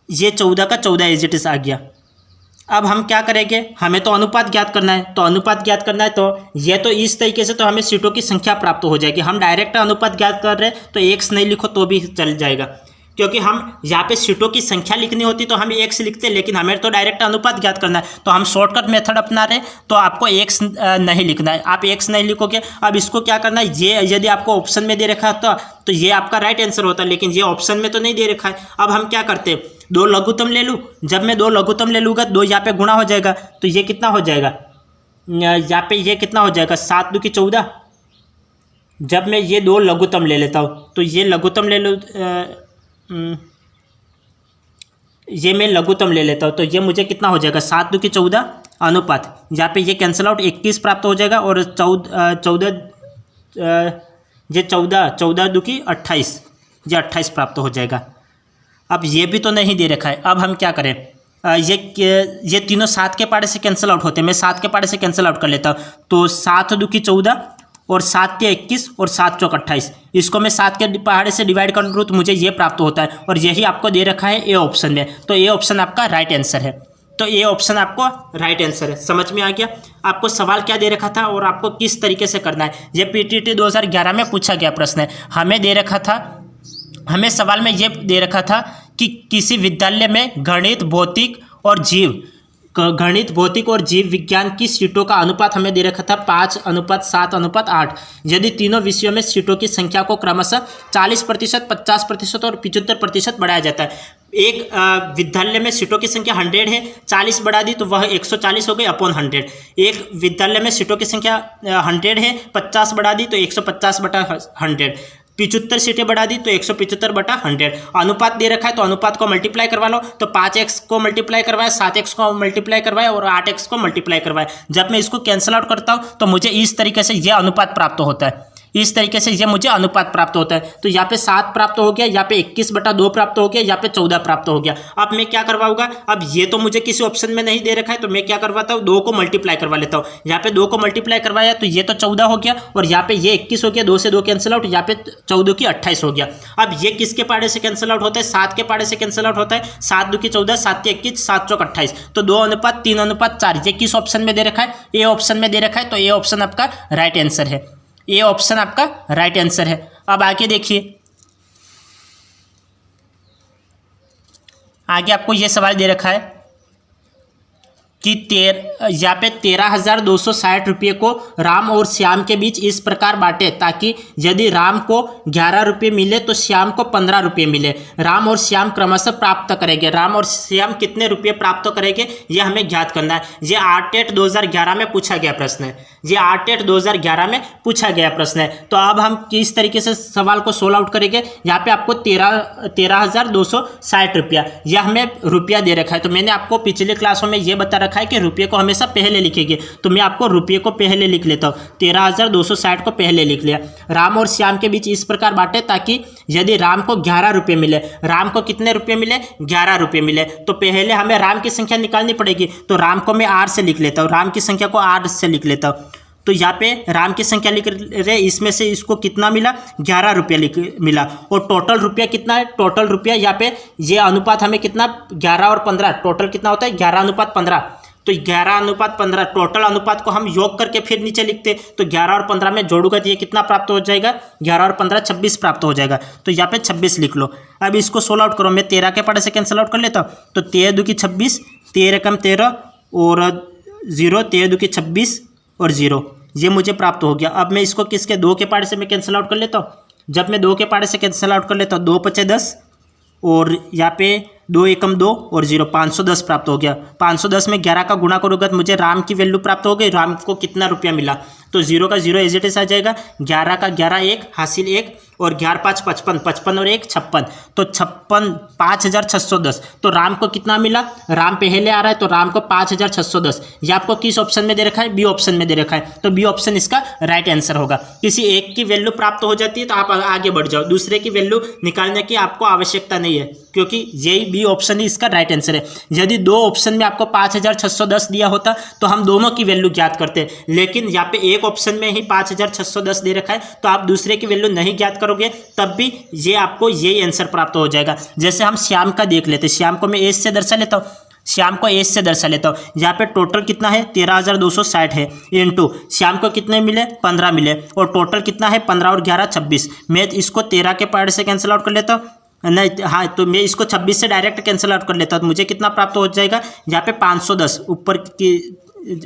ये 14 का 14 एज इट इज आ गया। अब हम क्या करेंगे, हमें तो अनुपात ज्ञात करना है, तो अनुपात ज्ञात करना है, तो ये तो इस तरीके से तो हमें सीटों की संख्या प्राप्त हो जाएगी। हम डायरेक्ट अनुपात ज्ञात कर रहे हैं तो x नहीं लिखो तो भी चल जाएगा, क्योंकि हम यहाँ पे सीटों की संख्या लिखनी होती तो हम x लिखते हैं, लेकिन हमें तो डायरेक्ट अनुपात ज्ञात करना है, तो हम शॉर्टकट मेथड अपना रहे, तो आपको x नहीं लिखना है, आप x नहीं लिखोगे। अब इसको क्या करना है, ये यदि आपको ऑप्शन में दे रखा था तो ये आपका राइट आंसर होता है, लेकिन ये ऑप्शन में तो नहीं दे रखा है। अब हम क्या करते हैं, 2 लघुत्तम ले लूँ, जब मैं 2 लघुत्तम ले लूँगा 2 यहाँ पे गुणा हो जाएगा, तो ये कितना हो जाएगा, यहाँ पे ये कितना हो जाएगा 7 दूनी 14। जब मैं ये 2 लघुत्तम ले लेता हूँ, तो ये लघुत्तम ले लूँ, ये मैं लघुत्तम ले लेता हूँ, तो ये मुझे कितना हो जाएगा 7 दूनी 14 अनुपात, यहाँ पे ये कैंसिल आउट 21 प्राप्त हो जाएगा, और 14 दूनी 28, ये 28 प्राप्त हो जाएगा। अब ये भी तो नहीं दे रखा है, अब हम क्या करें, ये तीनों 7 के पहाड़े से कैंसिल आउट होते हैं, मैं 7 के पहाड़े से कैंसिल आउट कर लेता हूँ, तो 7 दूनी 14 और 7 या 21 और 7 चौक 28, इसको मैं 7 के पहाड़े से डिवाइड कर लूँ तो मुझे ये प्राप्त होता है, और यही आपको दे रखा है ए ऑप्शन में, तो ए ऑप्शन आपका राइट आंसर है। तो ये ऑप्शन आपको राइट आंसर है। समझ में आ गया आपको सवाल क्या दे रखा था और आपको किस तरीके से करना है। ये पीटीटी 2011 में पूछा गया प्रश्न है। हमें दे रखा था, हमें सवाल में ये दे रखा था कि किसी विद्यालय में गणित भौतिक और जीव विज्ञान की सीटों का अनुपात हमें दे रखा था 5:7:8। यदि तीनों विषयों में सीटों की संख्या को क्रमशः 40%, 50% और 75% बढ़ाया जाता है। एक विद्यालय में सीटों की संख्या 100 है, 40 बढ़ा दी तो वह 140 हो गई अपॉन 100। एक विद्यालय में सीटों की संख्या 100 है, 50 बढ़ा दी तो 150/100। 75 सीटें बढ़ा दी तो 175/100। अनुपात दे रखा है तो अनुपात को मल्टीप्लाई करवा लो, तो 5x को मल्टीप्लाई करवाए, 7x को मल्टीप्लाई करवाए और 8x को मल्टीप्लाई करवाए। जब मैं इसको कैंसिल आउट करता हूँ तो मुझे इस तरीके से यह अनुपात प्राप्त होता है, इस तरीके से ये मुझे अनुपात प्राप्त होता है। तो यहाँ पे 7 प्राप्त हो गया, यहाँ पे 21/2 प्राप्त हो गया, यहाँ पे 14 प्राप्त हो गया। अब मैं क्या करवाऊंगा, अब ये तो मुझे किसी ऑप्शन में नहीं दे रखा है तो मैं क्या करवाता हूँ, 2 को मल्टीप्लाई करवा लेता हूँ। यहाँ पे 2 को मल्टीप्लाई करवाया तो ये तो 14 हो गया और यहाँ पे ये 21 हो गया, 2 से 2 कैंसिल आउट, यहाँ पे 14 की 28 हो गया। अब ये किसके पहाड़े से कैंसिल आउट होता है, 7 के पहाड़े से कैंसिल आउट होता है। 7 दूनी 14, 7 के 21, 7 चौक 28, तो 2:3:4। ये किस ऑप्शन में दे रखा है, ए ऑप्शन में दे रखा है, तो ए ऑप्शन आपका राइट आंसर है। ये ऑप्शन आपका राइट आंसर है। अब आगे देखिए, आगे आपको ये सवाल दे रखा है कि यहाँ पे 13,260 रुपये को राम और श्याम के बीच इस प्रकार बांटे ताकि यदि राम को 11 रुपये मिले तो श्याम को 15 रुपये मिले। राम और श्याम क्रमशः प्राप्त करेंगे। राम और श्याम कितने रुपये प्राप्त करेंगे ये हमें ज्ञात करना है। ये 8/8/2011 में पूछा गया प्रश्न है। ये 8/8/2011 में पूछा गया प्रश्न है। तो अब हम किस तरीके से सवाल को सोल्व आउट करेंगे। यहाँ पे आपको 13,260 रुपया, यह हमें रुपया दे रखा है। तो मैंने आपको पिछले क्लासों में ये बता रखा है कि रुपये को हमेशा पहले लिखेंगे, तो मैं आपको रुपये को पहले लिख लेता हूँ। 13,260 को पहले लिख लिया। राम और श्याम के बीच इस प्रकार बांटे ताकि यदि राम को 11 रुपये मिले, राम को कितने रुपये मिले, 11 रुपये मिले, तो पहले हमें राम की संख्या निकालनी पड़ेगी। तो राम को मैं 8 से लिख लेता हूँ, राम की संख्या को 8 से लिख लेता हूँ। तो यहाँ पे राम की संख्या लिख रहे, इसमें से इसको कितना मिला, 11 रुपया मिला। और टोटल रुपया कितना है, टोटल रुपया यहाँ पे ये अनुपात हमें कितना, 11 और 15, टोटल कितना होता है 11:15। तो 11:15 टोटल अनुपात को हम योग करके फिर नीचे लिखते, तो 11 और 15 में जोड़ूंगा तो ये कितना प्राप्त हो जाएगा, 11 और 15 26 प्राप्त हो जाएगा। तो यहाँ पे 26 लिख लो। अब इसको सोल्व आउट करो, मैं 13 के पहाड़े से कैंसिल आउट कर लेता हूँ। तो 13 दूनी 26, 13 कम 13 और 0, 13 दूनी 26 और 0, ये मुझे प्राप्त हो गया। अब मैं इसको किसके, 2 के पहाड़े से मैं कैंसिल आउट कर लेता हूँ। जब मैं 2 के पहाड़े से कैंसिल आउट कर लेता हूँ, 2 × 10 और यहाँ पे 2 एकम 2 और 0, 510 प्राप्त हो गया। 510 में 11 का गुणा करूँगा तो मुझे राम की वैल्यू प्राप्त हो गई। राम को कितना रुपया मिला, तो 0 का 0 एज इट इज आ जाएगा, 11 का 11 1 हासिल 1 और 11 5 55, 55 और 1 56, तो 56 5610। तो राम को कितना मिला, राम पहले आ रहा है तो राम को 5610। ये आपको किस ऑप्शन में दे रखा है, बी ऑप्शन में दे रखा है, तो बी ऑप्शन इसका राइट आंसर होगा। किसी एक की वैल्यू प्राप्त हो जाती है तो आप आगे बढ़ जाओ, दूसरे की वैल्यू निकालने की आपको आवश्यकता नहीं है, क्योंकि यही बी ऑप्शन ही इसका राइट आंसर है। यदि दो ऑप्शन में आपको 5610 दिया होता तो हम दोनों की वैल्यू ज्ञात करते, लेकिन यहाँ पे एक ऑप्शन में ही 5610 दे रखा है तो आप दूसरे की वैल्यू नहीं ज्ञात करोगे, तब भी ये आपको यही आंसर प्राप्त हो जाएगा। जैसे हम श्याम का देख लेते, श्याम को मैं एज से दर्शा लेता हूँ, श्याम को एज से दर्शा लेता हूँ। यहाँ पे टोटल कितना है 13260 है, इनटू श्याम को कितने मिले 15 मिले, और टोटल कितना है 15 और 11 26। मैं इसको 13 के पार्ट से कैंसिल आउट कर लेता हूँ, नहीं हाँ, तो मैं इसको 26 से डायरेक्ट कैंसिल आउट कर लेता हूँ, तो मुझे कितना प्राप्त हो जाएगा, यहाँ पे 510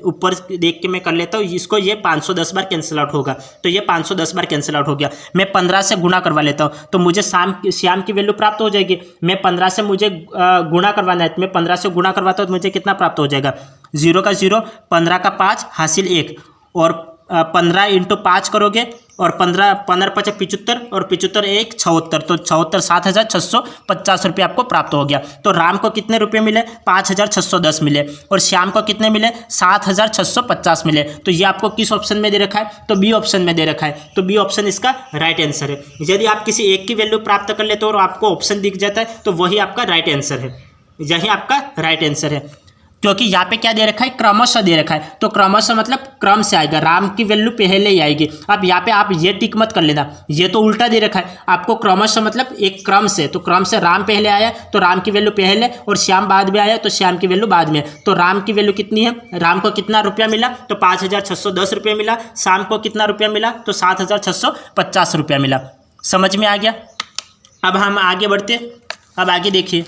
ऊपर देख के मैं कर लेता हूँ इसको, ये 510 बार कैंसिल आउट होगा, तो ये 510 बार कैंसिल आउट हो गया। मैं 15 से गुणा करवा लेता हूँ तो मुझे श्याम की वैल्यू प्राप्त हो जाएगी। मैं 15 से मुझे गुणा करवाना है, तो मैं 15 से गुणा करवाता हूँ तो मुझे कितना प्राप्त हो जाएगा, 0 का 0, 15 का 5 हासिल 1, और 15 इंटू 5 करोगे और 15 5 75 और 75 1 76, तो 76 7650 रुपये आपको प्राप्त हो गया। तो राम को कितने रुपये मिले 5610 मिले, और श्याम को कितने मिले 7650 मिले। तो ये आपको किस ऑप्शन में दे रखा है, तो बी ऑप्शन में दे रखा है, तो बी ऑप्शन इसका राइट आंसर है। यदि आप किसी एक की वैल्यू प्राप्त कर लेते हो और आपको ऑप्शन दिख जाता है तो वही आपका राइट आंसर है, यही आपका राइट आंसर है। क्योंकि यहाँ पे क्या दे रखा है, क्रमशः दे रखा है, तो क्रमशः मतलब क्रम से आएगा, राम की वैल्यू पहले ही आएगी। अब यहाँ पे आप ये टिक मत कर लेना, ये तो उल्टा दे रखा है आपको, क्रमशः मतलब एक क्रम से, तो क्रम से राम पहले आया तो राम की वैल्यू पहले, और श्याम बाद में आया तो श्याम की वैल्यू बाद में। तो राम की वैल्यू कितनी है, राम को कितना रुपया मिला, तो 5610 रुपये मिला। श्याम को कितना रुपया मिला, तो 7650 रुपया मिला। समझ में आ गया। अब हम आगे बढ़ते, अब आगे देखिए,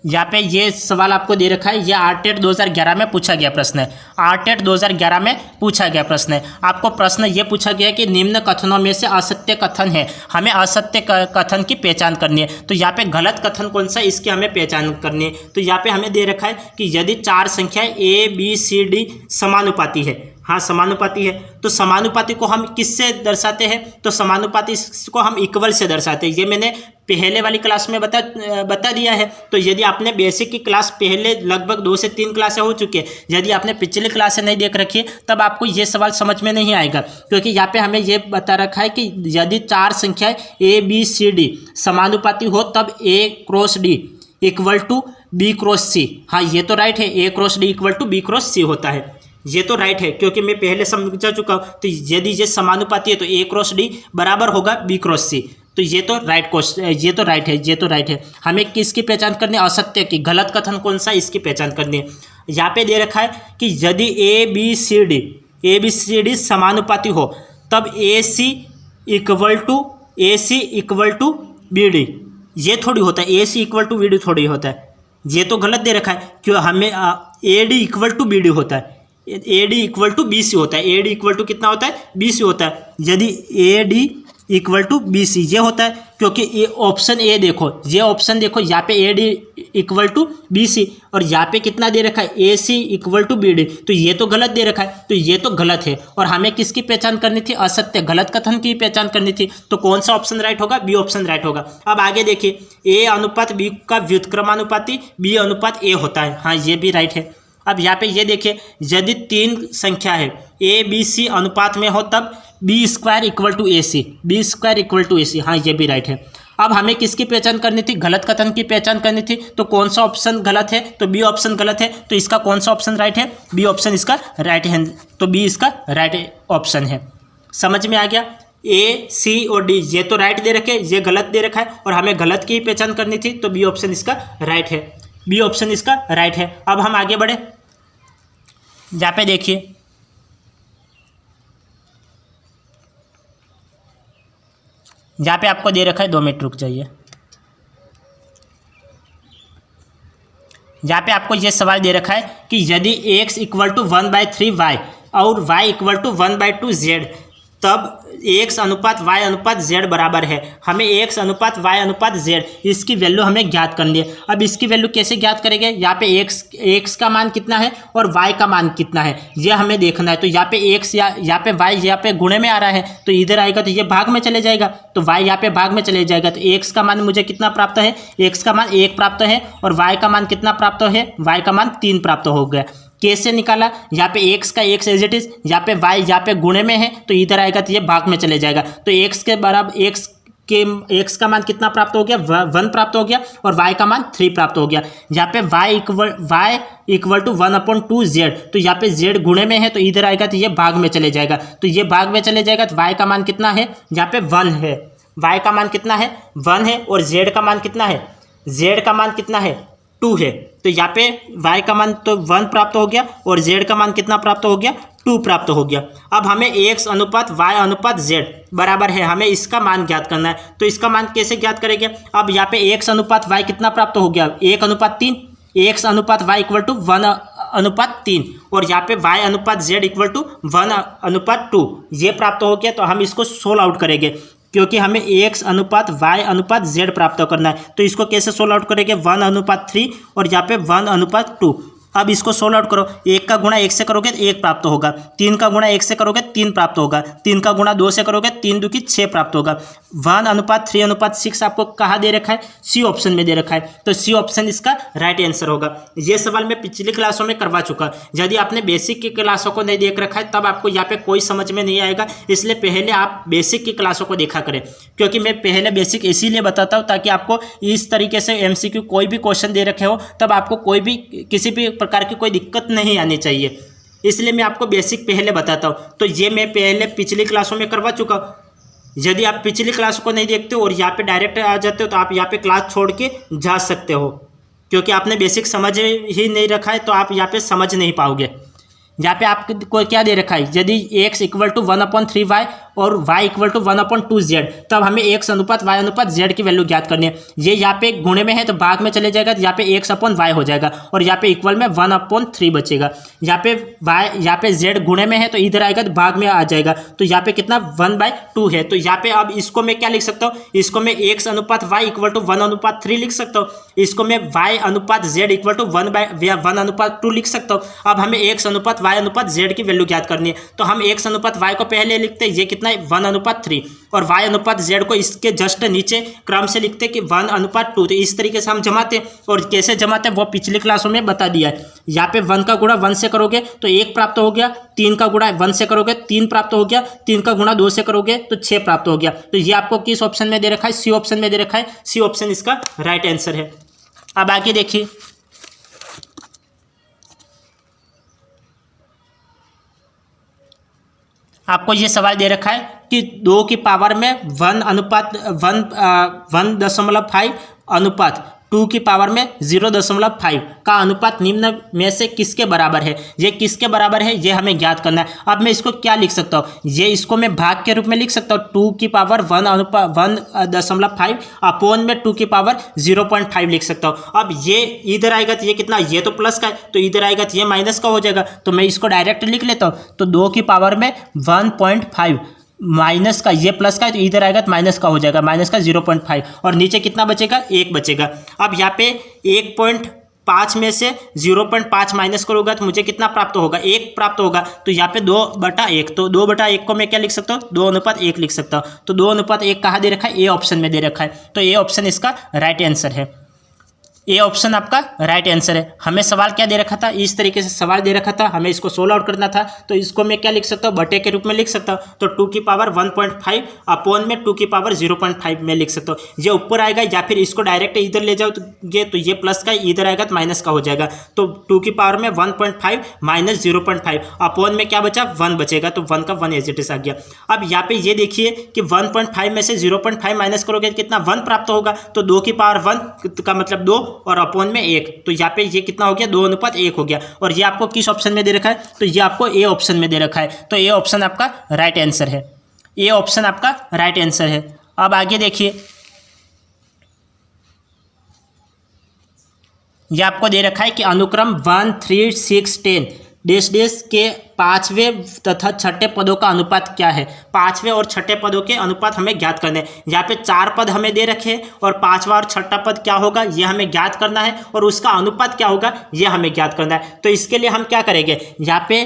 यहाँ पे ये सवाल आपको दे रखा है, ये आरटेट 2011 में पूछा गया प्रश्न है, आरटेट 2011 में पूछा गया प्रश्न है। आपको प्रश्न ये पूछा गया कि निम्न कथनों में से असत्य कथन है, हमें असत्य कथन की पहचान करनी है। तो यहाँ पे गलत कथन कौन सा, इसकी हमें पहचान करनी है। तो यहाँ पे हमें दे रखा है कि यदि 4 संख्याएं A B C D समानुपाती है, हाँ समानुपाती है, तो समानुपाती को हम किससे दर्शाते हैं, तो समानुपाती को हम इक्वल से दर्शाते हैं। ये मैंने पहले वाली क्लास में बता दिया है। तो यदि आपने बेसिक की क्लास पहले लगभग 2 से 3 क्लासें हो चुकी है, यदि आपने पिछली क्लासें नहीं देख रखी है तब आपको ये सवाल समझ में नहीं आएगा, क्योंकि यहाँ पे हमें ये बता रखा है कि यदि 4 संख्याएं A B C D समानुपाती हो तब A cross D equal to B cross C। हाँ ये तो राइट है, A cross D equal to B cross C होता है, ये तो राइट है, क्योंकि मैं पहले समझा चुका हूँ। तो यदि ये समानुपाती है तो A क्रॉस D बराबर होगा B क्रॉस C, तो ये तो राइट क्वेश्चन, ये तो राइट है, ये तो राइट है। हमें किसकी पहचान करनी है, असत्य की, गलत कथन कौन सा, इसकी पहचान करनी है। यहाँ पे दे रखा है कि यदि A B C D समानुपाती हो तब AC इक्वल टू BD, ये थोड़ी होता है, AC इक्वल टू BD थोड़ी होता है, ये तो गलत दे रखा है। क्यों, हमें AD इक्वल टू BD होता है, AD इक्वल टू BC होता है, AD इक्वल टू कितना होता है, BC होता है। यदि AD इक्वल टू BC ये होता है, क्योंकि ये ऑप्शन ए देखो, ये ऑप्शन देखो, यहाँ पे AD इक्वल टू BC और यहाँ पे कितना दे रखा है AC इक्वल टू BD, तो ये तो गलत दे रखा है, तो ये तो गलत है। और हमें किसकी पहचान करनी थी, असत्य गलत कथन की पहचान करनी थी। तो कौन सा ऑप्शन राइट होगा, बी ऑप्शन राइट होगा। अब आगे देखिए, A अनुपात B का व्युत्क्रमानुपाती B अनुपात A होता है, हाँ ये भी राइट है। अब यहाँ पे ये देखिए, यदि 3 संख्या है A B C अनुपात में हो तब B square equal to AC, B square equal to AC, हाँ ये भी राइट है। अब हमें किसकी पहचान करनी थी, गलत कथन की पहचान करनी थी। तो कौन सा ऑप्शन गलत है, तो बी ऑप्शन गलत है। तो इसका कौन सा ऑप्शन राइट है, बी ऑप्शन इसका राइट है, तो बी इसका राइट ऑप्शन है। समझ में आ गया। A C और D ये तो राइट दे रखे, ये गलत दे रखा है और हमें गलत की पहचान करनी थी, तो बी ऑप्शन इसका राइट है, बी ऑप्शन इसका राइट है। अब हम आगे बढ़े, यहाँ पे देखिए, यहाँ पे आपको दे रखा है, 2 मिनट रुक जाइए। यहाँ पे आपको ये सवाल दे रखा है कि यदि x इक्वल टू 1/3 y और y इक्वल टू 1/2 z तब x अनुपात y अनुपात z बराबर है। हमें x अनुपात y अनुपात z इसकी वैल्यू हमें ज्ञात करनी है। अब इसकी वैल्यू कैसे ज्ञात करेंगे? यहाँ पे x का मान कितना है और y का मान कितना है ये हमें देखना है। तो यहाँ पे x या यहाँ पे y यहाँ पे गुणे में आ रहा है, तो इधर आएगा तो ये भाग में चले जाएगा, तो y यहाँ पे भाग में चले जाएगा। तो x का मान मुझे कितना प्राप्त है? x का मान 1 प्राप्त है और y का मान कितना प्राप्त है? y का मान 3 प्राप्त हो गया। कैसे निकाला? यहाँ पे x का x एज इट इज, यहाँ पे y यहाँ पे गुणे में है, तो इधर आएगा तो ये भाग में चले जाएगा। तो x के बराबर x का मान कितना प्राप्त हो गया? 1 प्राप्त हो गया और y का मान 3 प्राप्त हो गया। यहाँ पे y इक्वल टू 1/2z, तो यहाँ पे z गुणे में है, तो इधर आएगा तो ये भाग में चले जाएगा। तो ये भाग में चले जाएगा तो y का मान कितना है? यहाँ पे 1 है। y का मान कितना है? 1 है। और z का मान कितना है? z का मान कितना है? 2 है। तो यहाँ पे y का मान तो 1 प्राप्त हो गया और z का मान कितना प्राप्त हो गया? 2 प्राप्त हो गया। अब हमें x अनुपात y अनुपात z बराबर है, हमें इसका मान ज्ञात करना है। तो इसका मान कैसे ज्ञात करेंगे? अब यहाँ पे x अनुपात y कितना प्राप्त हो गया? 1 अनुपात 3। x अनुपात y इक्वल टू 1 अनुपात 3 और यहाँ पे y अनुपात z इक्वल टू 1 अनुपात 2 ये प्राप्त हो गया। तो हम इसको सोल्व आउट करेंगे क्योंकि हमें x अनुपात y अनुपात z प्राप्त करना है। तो इसको कैसे सोल्व आउट करेंगे? 1 अनुपात 3 और यहाँ पे 1 अनुपात 2। अब इसको सोल्व आउट करो। 1 का गुणा 1 से करोगे तो 1 प्राप्त होगा, 3 का गुणा 1 से करोगे 3 प्राप्त होगा, 3 का गुणा 2 से करोगे 3 2 की 6 प्राप्त होगा। 1 अनुपात 3 अनुपात 6 आपको कहाँ दे रखा है? सी ऑप्शन में दे रखा है। तो सी ऑप्शन इसका राइट आंसर होगा। ये सवाल मैं पिछली क्लासों में करवा चुका। यदि आपने बेसिक की क्लासों को नहीं देख रखा है तब आपको यहाँ पे कोई समझ में नहीं आएगा, इसलिए पहले आप बेसिक की क्लासों को देखा करें, क्योंकि मैं पहले बेसिक इसीलिए बताता हूँ ताकि आपको इस तरीके से MCQ कोई भी क्वेश्चन दे रखे हो तब आपको कोई भी किसी भी प्रकार की कोई दिक्कत नहीं आनी चाहिए, इसलिए मैं आपको बेसिक पहले बताता हूँ। तो ये मैं पहले पिछली क्लासों में करवा चुका हूँ। यदि आप पिछली क्लास को नहीं देखते हो और यहाँ पे डायरेक्ट आ जाते हो तो आप यहाँ पे क्लास छोड़ के जा सकते हो, क्योंकि आपने बेसिक समझ ही नहीं रखा है तो आप यहाँ पे समझ नहीं पाओगे। यहाँ पे आपको क्या दे रखा है? यदि x इक्वल टू 1/3y और y इक्वल टू 1/2z, तब हमें x अनुपात y अनुपात z की वैल्यू ज्ञात करनी है। ये यहाँ पे गुणे में है तो भाग में चले जाएगा, तो यहाँ पे x/y हो जाएगा और यहाँ पे इक्वल में 1/3 बचेगा। यहाँ पे z गुणे में है तो इधर आएगा तो भाग में आ जाएगा, तो यहाँ पे कितना 1/2 है। तो यहाँ पे अब इसको मैं क्या लिख सकता हूँ? इसको मैं x अनुपात y इक्वल टू 1/3 लिख सकता हूँ। इसको मैं y अनुपात z इक्वल टू 1/2 लिख सकता हूँ। अब हमें x अनुपात y अनुपात z की वैल्यू ज्ञात करनी है, तो हम x अनुपात y को पहले लिखते हैं, ये कितना है 1/3 और y अनुपात z को इसके जस्ट नीचे क्रम से लिखते हैं कि 1/2। तो इस तरीके से हम जमाते और कैसे जमाते वो पिछली क्लासों में बता दिया है। यहाँ पे 1 का गुणा 1 से करोगे तो 1 प्राप्त हो गया, 3 का गुणा 1 से करोगे 3 प्राप्त हो गया, 3 का गुणा 2 से करोगे तो 6 प्राप्त हो गया। तो ये आपको किस ऑप्शन में दे रखा है? सी ऑप्शन में दे रखा है। सी ऑप्शन इसका राइट आंसर है। अब आगे देखिए, आपको ये सवाल दे रखा है कि 2 की पावर में 1 अनुपात 1.5 अनुपात 2 की पावर में 0.5 का अनुपात निम्न में से किसके बराबर है? ये किसके बराबर है ये हमें ज्ञात करना है। अब मैं इसको क्या लिख सकता हूँ? ये इसको मैं भाग के रूप में लिख सकता हूँ। 2 की पावर 1.5 अपॉन में 2 की पावर 0.5 लिख सकता हूँ। अब ये इधर आएगा तो ये कितना? ये तो प्लस का है, तो इधर आएगा तो ये माइनस का हो जाएगा, तो मैं इसको डायरेक्ट लिख लेता हूँ। तो 2 की पावर में 1.5 माइनस का, ये प्लस का है तो इधर आएगा तो माइनस का हो जाएगा, माइनस का 0.5 और नीचे कितना बचेगा? 1 बचेगा। अब यहाँ पे 1.5 में से 0.5 माइनस करोगा तो मुझे कितना प्राप्त होगा? 1 प्राप्त होगा। तो यहाँ पे 2/1, तो 2/1 को मैं क्या लिख सकता हूँ? 2:1 लिख सकता हूँ। तो 2:1 कहाँ दे रखा है? ए ऑप्शन में दे रखा है। तो ए ऑप्शन इसका राइट आंसर है। ए ऑप्शन आपका राइट आंसर है। हमें सवाल क्या दे रखा था? इस तरीके से सवाल दे रखा था, हमें इसको सोल्व आउट करना था। तो इसको मैं क्या लिख सकता हूँ? बटे के रूप में लिख सकता हूँ। तो 2 की पावर 1.5 अपॉन में 2 की पावर 0.5 में लिख सकता हूँ। ये ऊपर आएगा या फिर इसको डायरेक्ट इधर ले जाओ तो ये प्लस का, इधर आएगा तो माइनस का हो जाएगा। तो 2 की पावर में 1.5 माइनस 0.5 अपॉन में क्या बचा? 1 बचेगा, तो 1 का 1 एज इट इज आ गया। अब यहाँ पे ये देखिए कि 1.5 में से 0.5 माइनस करोगे कितना? 1 प्राप्त होगा। तो 2 की पावर 1 का मतलब 2 और अपॉन में 1, तो यहाँ पे ये कितना हो गया? 2:1 हो गया। और ये आपको किस ऑप्शन में दे रखा है? तो ये आपको ए ऑप्शन में दे रखा है। तो ए ऑप्शन आपका राइट आंसर है। ए ऑप्शन आपका राइट आंसर है। अब आगे देखिए, ये आपको दे रखा है कि अनुक्रम 1 3 6 10 डैश डैश के पांचवें तथा छठे पदों का अनुपात क्या है। पांचवें और छठे पदों के अनुपात हमें ज्ञात करने हैं। यहाँ पे 4 पद हमें दे रखे हैं और पांचवा और छठा पद क्या होगा ये हमें ज्ञात करना है और उसका अनुपात क्या होगा ये हमें ज्ञात करना है। तो इसके लिए हम क्या करेंगे, यहाँ पे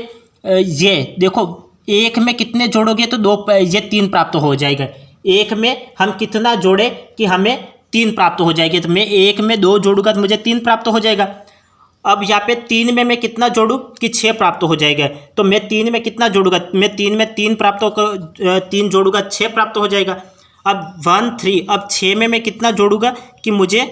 ये देखो एक में कितने जोड़ोगे तो 2, ये 3 प्राप्त हो जाएगा। एक में हम कितना जोड़े कि हमें 3 प्राप्त हो जाएगी, तो मैं एक में 2 जोड़ूंगा तो मुझे 3 प्राप्त हो जाएगा। अब यहाँ पे 3 में मैं कितना जोड़ूँ कि 6 प्राप्त हो जाएगा, तो मैं 3 में कितना जोड़ूंगा, मैं 3 में 3 प्राप्त हो 3 जोड़ूंगा 6 प्राप्त हो जाएगा। अब 1 3, अब 6 में मैं कितना जोड़ूंगा कि मुझे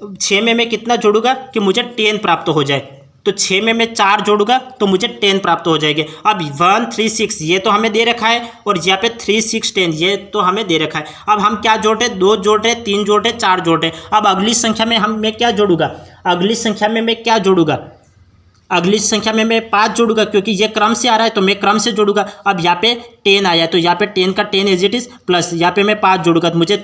6 में मैं कितना जोड़ूंगा कि मुझे 10 प्राप्त हो जाए, तो 6 में मैं 4 जोड़ूंगा तो मुझे 10 प्राप्त हो जाएंगे। अब 1 3 6 ये तो हमें दे रखा है और यहाँ पे 3 6 10 ये तो हमें दे रखा है। अब हम क्या जोड़ रहे, 2 जोड़ रहे, 3 जोड़ रहे, 4 जोड़ रहे। अब अगली संख्या में मैं क्या जोड़ूंगा, अगली संख्या में मैं क्या जोड़ूंगा, अगली संख्या में मैं 5 जोड़ूंगा क्योंकि ये क्रम से आ रहा है तो मैं क्रम से जोड़ूंगा। अब यहाँ पे 10 आया तो यहाँ पे 10 का 10 एज इट इज प्लस यहाँ पे मैं 5 जोड़ूंगा तो मुझे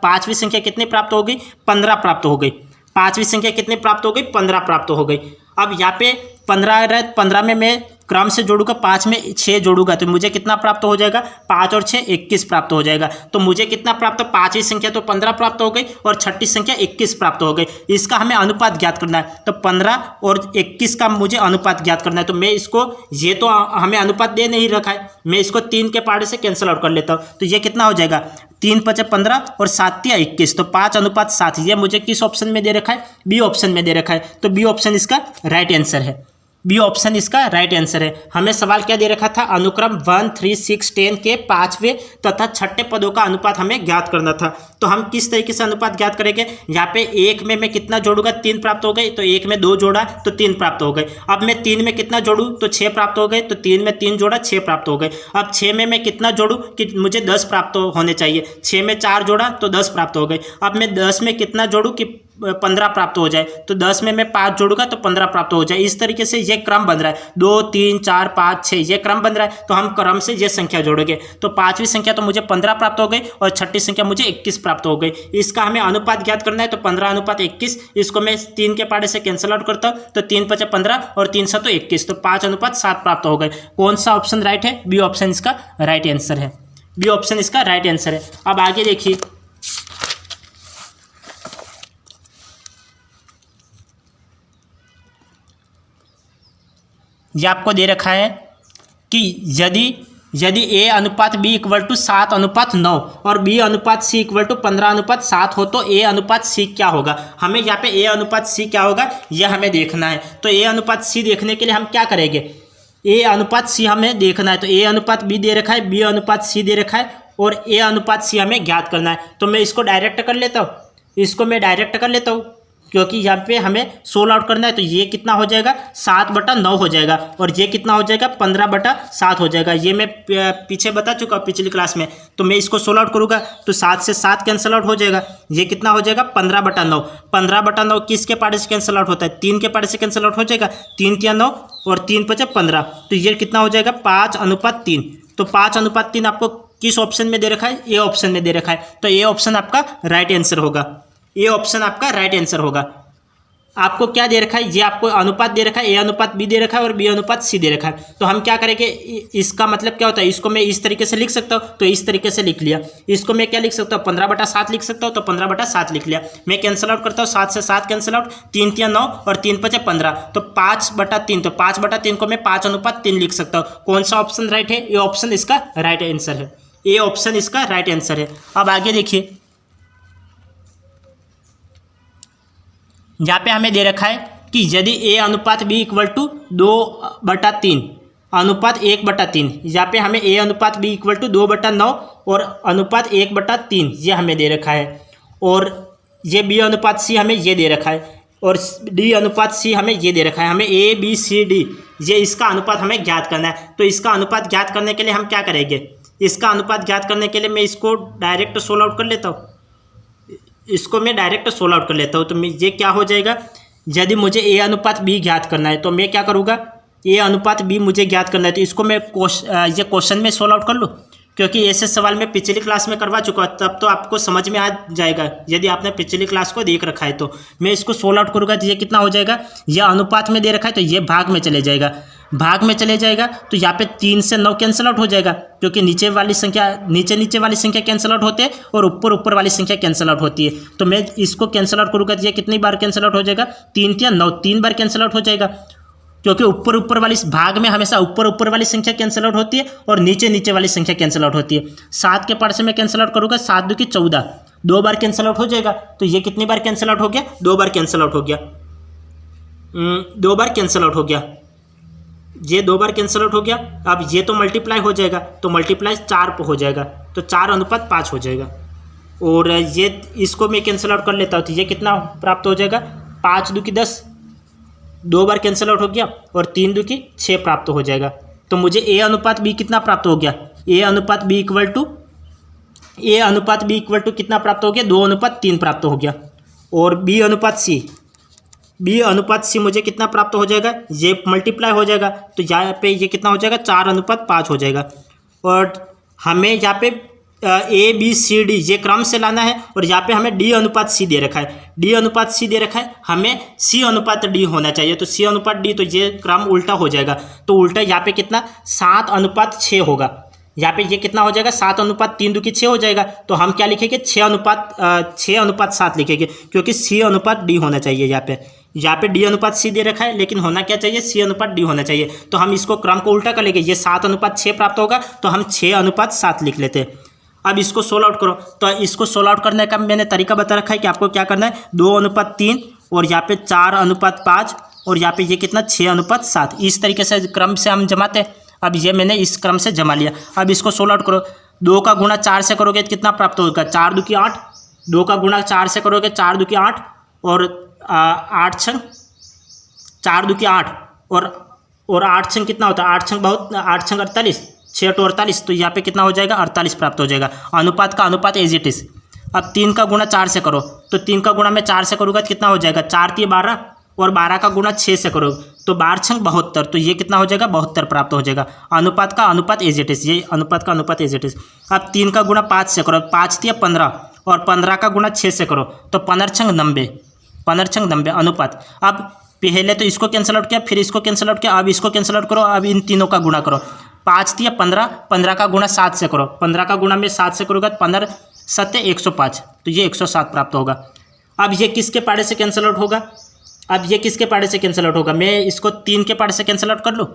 5वीं संख्या कितनी प्राप्त हो गई, 15 प्राप्त हो गई। 5वीं संख्या कितनी प्राप्त हो गई, 15 प्राप्त हो गई। अब यहाँ पे 15 आ रहा है, 15 में मैं क्रम से जोड़ूंगा, 5 में 6 जोड़ूंगा तो मुझे कितना प्राप्त हो जाएगा, 5 और 6 21 प्राप्त हो जाएगा। तो मुझे कितना प्राप्त हो, 5वीं संख्या तो 15 प्राप्त हो गई और छठी संख्या 21 प्राप्त हो गई। इसका हमें अनुपात ज्ञात करना है, तो 15 और 21 का मुझे अनुपात ज्ञात करना है। तो मैं इसको, ये तो हमें अनुपात दे नहीं रखा है, मैं इसको 3 के पार्ट से कैंसिल आउट कर लेता हूँ। तो ये कितना हो जाएगा, 3 × 5 = 15 और 7 × 21, तो 5:7। ये मुझे किस ऑप्शन में दे रखा है, बी ऑप्शन में दे रखा है। तो बी ऑप्शन इसका राइट आंसर है, बी ऑप्शन इसका राइट आंसर है। हमें सवाल क्या दे रखा था, अनुक्रम 1 3 6 10 के 5वें तथा छठे पदों का अनुपात हमें ज्ञात करना था। तो हम किस तरीके से अनुपात ज्ञात करेंगे, यहाँ पे 1 में मैं कितना जोड़ूंगा, 3 प्राप्त हो गई, तो 1 में 2 जोड़ा तो 3 प्राप्त हो गए। अब मैं 3 में कितना जोड़ूं तो 6 प्राप्त हो गए, तो 3 में 3 जोड़ा 6 प्राप्त हो गए। अब 6 में मैं कितना जोड़ूं कि मुझे 10 प्राप्त होने चाहिए, 6 में 4 जोड़ा तो 10 प्राप्त हो गए। अब मैं 10 में कितना जोड़ूं कि 15 प्राप्त हो जाए, तो 10 में मैं 5 जोड़ूंगा तो 15 प्राप्त हो जाए। इस तरीके से ये क्रम बन रहा है, 2 3 4 5 6 ये क्रम बन रहा है। तो हम क्रम से ये संख्या जोड़ेंगे, तो 5वीं संख्या तो मुझे 15 प्राप्त हो गई और छठी संख्या मुझे 21 प्राप्त हो गई। इसका हमें अनुपात ज्ञात करना है, तो 15:21। इसको मैं 3 के पार्ट से कैंसिल आउट करता हूँ, तो 3 × 5 = 15 और 3 × 7 = 21, तो 5:7 प्राप्त हो गए। कौन सा ऑप्शन राइट है, बी ऑप्शन इसका राइट आंसर है, बी ऑप्शन इसका राइट आंसर है। अब आगे देखिए, ये आपको दे रखा है कि यदि a अनुपात b = 7:9 और b अनुपात c = 15:7 हो तो a अनुपात c क्या होगा। हमें यहाँ पे a अनुपात c क्या होगा यह हमें देखना है। तो a अनुपात c देखने के लिए हम क्या करेंगे, a अनुपात c हमें देखना है। तो a अनुपात b दे रखा है, b अनुपात c दे रखा है और a अनुपात c हमें ज्ञात करना है। तो मैं इसको डायरेक्ट कर लेता हूँ, इसको मैं डायरेक्ट कर लेता हूँ क्योंकि यहाँ पे हमें सोल्व आउट करना है। तो ये कितना हो जाएगा, 7/9 हो जाएगा और ये कितना हो जाएगा, 15/7 हो जाएगा। ये मैं पीछे बता चुका हूँ पिछली क्लास में। तो मैं इसको सोल्व आउट करूँगा तो 7 से 7 कैंसिल आउट हो जाएगा। ये कितना हो जाएगा, 15/9। 15/9 किसके पार्ट से कैंसिल आउट होता है, 3 के पार्ट से कैंसिल आउट हो जाएगा। 3 × 9 और 3 × 5 = 15, तो ये कितना हो जाएगा, 5:3। तो 5:3 आपको किस ऑप्शन में दे रखा है, ए ऑप्शन में दे रखा है। तो ए ऑप्शन आपका राइट आंसर होगा, ये ऑप्शन आपका राइट आंसर होगा। आपको क्या दे रखा है, ये आपको अनुपात दे रखा है, ए अनुपात बी दे रखा है और बी अनुपात सी दे रखा है। तो हम क्या करेंगे, इसका मतलब क्या होता है, इसको मैं इस तरीके से लिख सकता हूँ, तो इस तरीके से लिख लिया। इसको मैं क्या लिख सकता हूँ, 15/7 लिख सकता हूँ, तो 15/7 लिख लिया। मैं कैंसिल आउट करता हूँ, 7 से 7 कैंसिल आउट, 3 × 9 और 3 × 5 = 15, तो 5/3। तो 5/3 को मैं 5:3 लिख सकता हूँ। कौन सा ऑप्शन राइट है, ये ऑप्शन इसका राइट आंसर है, ये ऑप्शन इसका राइट आंसर है। अब आगे देखिए, यहाँ पे हमें दे रखा है कि यदि a अनुपात b = 2/3 अनुपात 1/3, यहाँ पे हमें a अनुपात b = 2/9 और अनुपात 1/3 ये हमें दे रखा है और ये b अनुपात c हमें ये दे रखा है और d अनुपात c हमें ये दे रखा है। हमें a b c d ये इसका अनुपात हमें ज्ञात करना है। तो इसका अनुपात ज्ञात करने के लिए हम क्या करेंगे, इसका अनुपात ज्ञात करने के लिए मैं इसको डायरेक्ट सोल्व आउट कर लेता हूँ, इसको मैं डायरेक्ट सोल्व आउट कर लेता हूँ। तो ये क्या हो जाएगा, यदि मुझे a अनुपात b ज्ञात करना है तो मैं क्या करूँगा, a अनुपात b मुझे ज्ञात करना है, तो इसको मैं ये क्वेश्चन में सोल्व आउट कर लूँ। क्योंकि ऐसे सवाल मैं पिछली क्लास में करवा चुका हूँ, तब तो आपको समझ में आ जाएगा यदि आपने पिछली क्लास को देख रखा है तो। मैं इसको सोल्व आउट करूँगा तो ये कितना हो जाएगा, यह अनुपात में दे रखा है तो ये भाग में चले जाएगा, भाग में चले जाएगा तो यहाँ पे 3 से 9 कैंसिल आउट हो जाएगा, क्योंकि नीचे वाली संख्या कैंसिल आउट होते हैं और ऊपर वाली संख्या कैंसिल आउट होती है। तो मैं इसको कैंसिल आउट करूँगा तो ये कितनी बार कैंसिल आउट हो जाएगा, 3 या 9, 3 बार कैंसिल आउट हो जाएगा, क्योंकि ऊपर वाली भाग में हमेशा ऊपर वाली संख्या कैंसिल आउट होती है और नीचे वाली संख्या कैंसिल आउट होती है। 7 के पार्ट से मैं कैंसिल आउट करूँगा, 7 दूनी 14, 2 बार कैंसिल आउट हो जाएगा। तो ये कितनी बार कैंसिल आउट हो गया, 2 बार कैंसिल आउट हो गया, 2 बार कैंसिल आउट हो गया, ये 2 बार कैंसिल आउट हो गया। अब ये तो मल्टीप्लाई हो जाएगा, तो मल्टीप्लाई 4 पे हो जाएगा, तो 4:5 हो जाएगा। और ये इसको मैं कैंसिल आउट कर लेता हूँ तो ये कितना प्राप्त हो जाएगा, 5 दूनी 10, 2 बार कैंसिल आउट हो गया और 3 दूनी 6 प्राप्त हो जाएगा। तो मुझे A/B कितना प्राप्त हो गया, A/B इक्वल टू कितना प्राप्त हो गया, 2:3 प्राप्त हो गया। और B/C मुझे कितना प्राप्त हो जाएगा, ये मल्टीप्लाई हो जाएगा तो यहाँ पे ये कितना हो जाएगा, 4:5 हो जाएगा। और हमें यहाँ पे ABCD ये क्रम से लाना है और यहाँ पे हमें D/C दे रखा है, D/C दे रखा है, हमें C/D होना चाहिए। तो C/D तो ये क्रम उल्टा हो जाएगा, तो उल्टा यहाँ पे कितना 7:6 होगा, यहाँ पे ये कितना हो जाएगा, 7:3 दूनी 6 हो जाएगा। तो हम क्या लिखेंगे, 6:7 लिखेंगे, क्योंकि C/D होना चाहिए। यहाँ पे D/C दे रखा है, लेकिन होना क्या चाहिए, C/D होना चाहिए। तो हम इसको क्रम को उल्टा कर लेंगे, ये 7:6 प्राप्त होगा तो हम 6:7 लिख लेते हैं। अब इसको सोल्व आउट करो, तो इसको सोल्व आउट करने का मैंने तरीका बता रखा है कि आपको क्या करना है, 2:3 और यहाँ पे 4:5 और यहाँ पे ये कितना 6:7, इस तरीके से क्रम से हम जमाते हैं। अब ये मैंने इस क्रम से जमा लिया। अब इसको सोल्व आउट करो, 2 का गुणा 4 से करोगे तो कितना प्राप्त होगा, 4 दूनी 8, 2 का गुणा 4 से करोगे 4 दूनी 8 और 8 छंग 4 दूनी 8 और 8 छंग कितना होता है, 8 छंग 48, 6 to 48, तो यहाँ पे कितना हो जाएगा, 48 प्राप्त हो जाएगा। अनुपात का अनुपात एज इट इज। अब 3 का गुणा 4 से करो, तो 3 का गुणा मैं 4 से करूँगा तो कितना हो जाएगा, 4 × 12 और 12 का गुणा 6 से करो तो 12 छंग 72, तो ये कितना हो जाएगा, 72 प्राप्त हो जाएगा। अनुपात का अनुपात एज इट इज, ये अनुपात का अनुपात एज इट इज। अब 3 का गुणा 5 से करो, 5 × 15 और 15 का गुणा 6 से करो तो 15 छंग 90 अनुपात। अब पहले तो इसको कैंसिल आउट किया, फिर इसको कैंसिल आउट किया, अब इसको कैंसिल आउट करो, अब इन तीनों का गुणा करो, 5 × 15, 15 का गुणा 7 से करो, 15 का गुणा में 7 से करोगे 15 7 105, तो ये 107 प्राप्त होगा। अब ये किसके पाड़े से कैंसिल आउट होगा, अब ये किसके पाड़े से कैंसिल आउट होगा, मैं इसको 3 के पाड़े से कैंसिल आउट कर लूँ,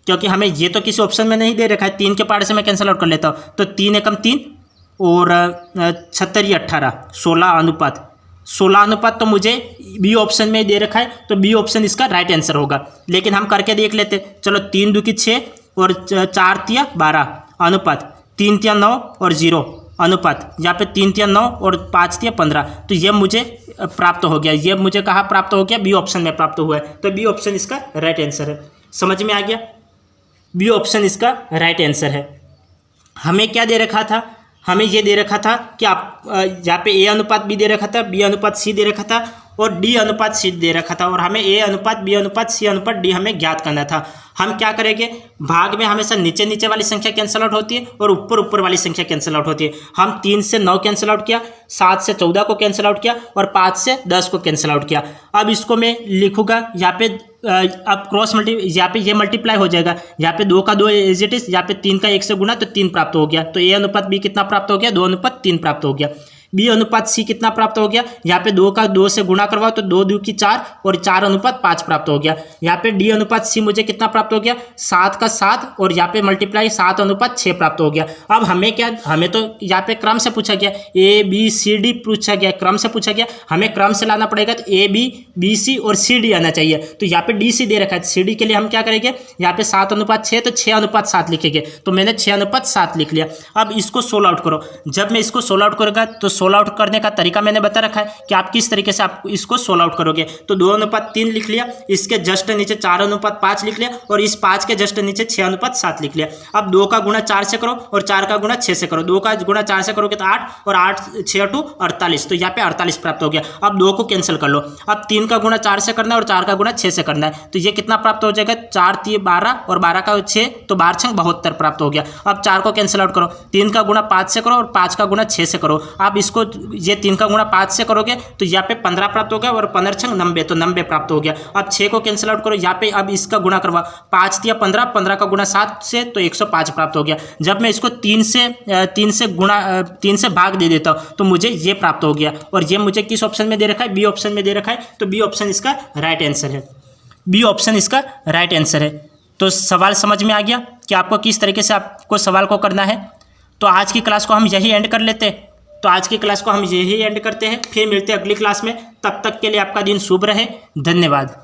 क्योंकि हमें ये तो किसी ऑप्शन में नहीं दे रखा है। 3 के पाड़े से मैं कैंसिल आउट कर लेता हूँ, तो 3 × 3 और 76 × 18 16 अनुपात तो मुझे बी ऑप्शन में दे रखा है, तो बी ऑप्शन इसका राइट आंसर होगा। लेकिन हम करके देख लेते, चलो 3 दूनी 6 और 4 × 12 अनुपात, 3 × 9 और 0 अनुपात, यहाँ पे 3 × 9 और 5 × 15, तो ये मुझे प्राप्त हो गया। ये मुझे कहाँ प्राप्त हो गया, बी ऑप्शन में प्राप्त हुआ है, तो बी ऑप्शन इसका राइट आंसर है। समझ में आ गया, बी ऑप्शन इसका राइट आंसर है। हमें क्या दे रखा था, हमें ये दे रखा था कि आप यहाँ पे A/B दे रखा था, B/C दे रखा था और D/C दे रखा था, और हमें A/B/C/D हमें ज्ञात करना था। हम क्या करेंगे, भाग में हमेशा नीचे वाली संख्या कैंसिल आउट होती है और ऊपर वाली संख्या कैंसिल आउट होती है। हम 3 से 9 कैंसिल आउट किया, 7 से 14 को कैंसिल आउट किया और 5 से 10 को कैंसिल आउट किया। अब इसको मैं लिखूंगा यहाँ पे, अब क्रॉस यहाँ पे ये मल्टीप्लाई हो जाएगा, यहाँ पे 2 का 2 एज इट इज, यहाँ पे 3 का 1 से गुणा तो 3 प्राप्त हो गया। तो A/B कितना प्राप्त हो गया, 2:3 प्राप्त हो गया। B/C कितना प्राप्त हो गया, यहाँ पे 2 का 2 से गुणा करवाओ तो 2 दूनी 4 और 4:5 प्राप्त हो गया। यहाँ पे D/C मुझे कितना प्राप्त हो गया, 7 का 7 और यहाँ पे मल्टीप्लाई 7:6 प्राप्त हो गया। अब हमें क्या, हमें तो यहाँ पे क्रम से पूछा गया, ABCD पूछा गया, क्रम से पूछा गया, हमें क्रम से लाना पड़ेगा, तो ABBC और CD आना चाहिए। तो यहाँ पे DC दे रखा है, CD के लिए हम क्या करेंगे, यहाँ पे 7:6 तो 6:7 लिखेंगे, तो मैंने 6:7 लिख लिया। अब इसको सोल्व आउट करो, जब मैं इसको सोल्व आउट करूँगा तो सोल्व आउट करने का तरीका मैंने बता रखा है कि आप किस तरीके से आप इसको सोल्व आउट करोगे। तो 2:3 लिख लिया, इसके जस्ट नीचे 4:5 लिख लिया और इस 5 के जस्ट नीचे 6:7 लिख लिया। अब 2 का गुणा 4 से करो और 4 का गुणा 6 से करो। 2 का गुणा 4 से करोगे तो 8 और 8 6 2 48, तो यहाँ पे 48 प्राप्त हो गया। अब 2 को कैंसिल कर लो। अब 3 का गुणा 4 से करना है और 4 का गुणा 6 से करना है, तो ये कितना प्राप्त हो जाएगा, 4 3 12 और 12 का 6, तो 12 6 72 प्राप्त हो गया। अब 4 को कैंसिल आउट करो, 3 का गुणा 5 से करो और 5 का गुणा 6 से करो। आप इसको ये 3 का गुणा 5 से करोगे तो यहाँ पे 15 प्राप्त हो गया और 15 6 90, तो 90 प्राप्त हो गया। अब 6 को कैंसिल आउट करो, यहाँ पे अब इसका गुणा करवा, 5 दिया 15, 15 का गुणा 7 से, तो 105 प्राप्त हो गया। जब मैं इसको 3 से भाग दे देता हूँ तो मुझे ये प्राप्त हो गया, और ये मुझे किस ऑप्शन में दे रखा है, बी ऑप्शन में दे रखा है, तो बी ऑप्शन इसका राइट आंसर है। बी ऑप्शन इसका राइट आंसर है। तो सवाल समझ में आ गया कि आपको किस तरीके से आपको सवाल को करना है। तो आज की क्लास को हम यही एंड कर लेते हैं। तो आज की क्लास को हम यही एंड करते हैं, फिर मिलते हैं अगली क्लास में। तब तक के लिए आपका दिन शुभ रहे। धन्यवाद।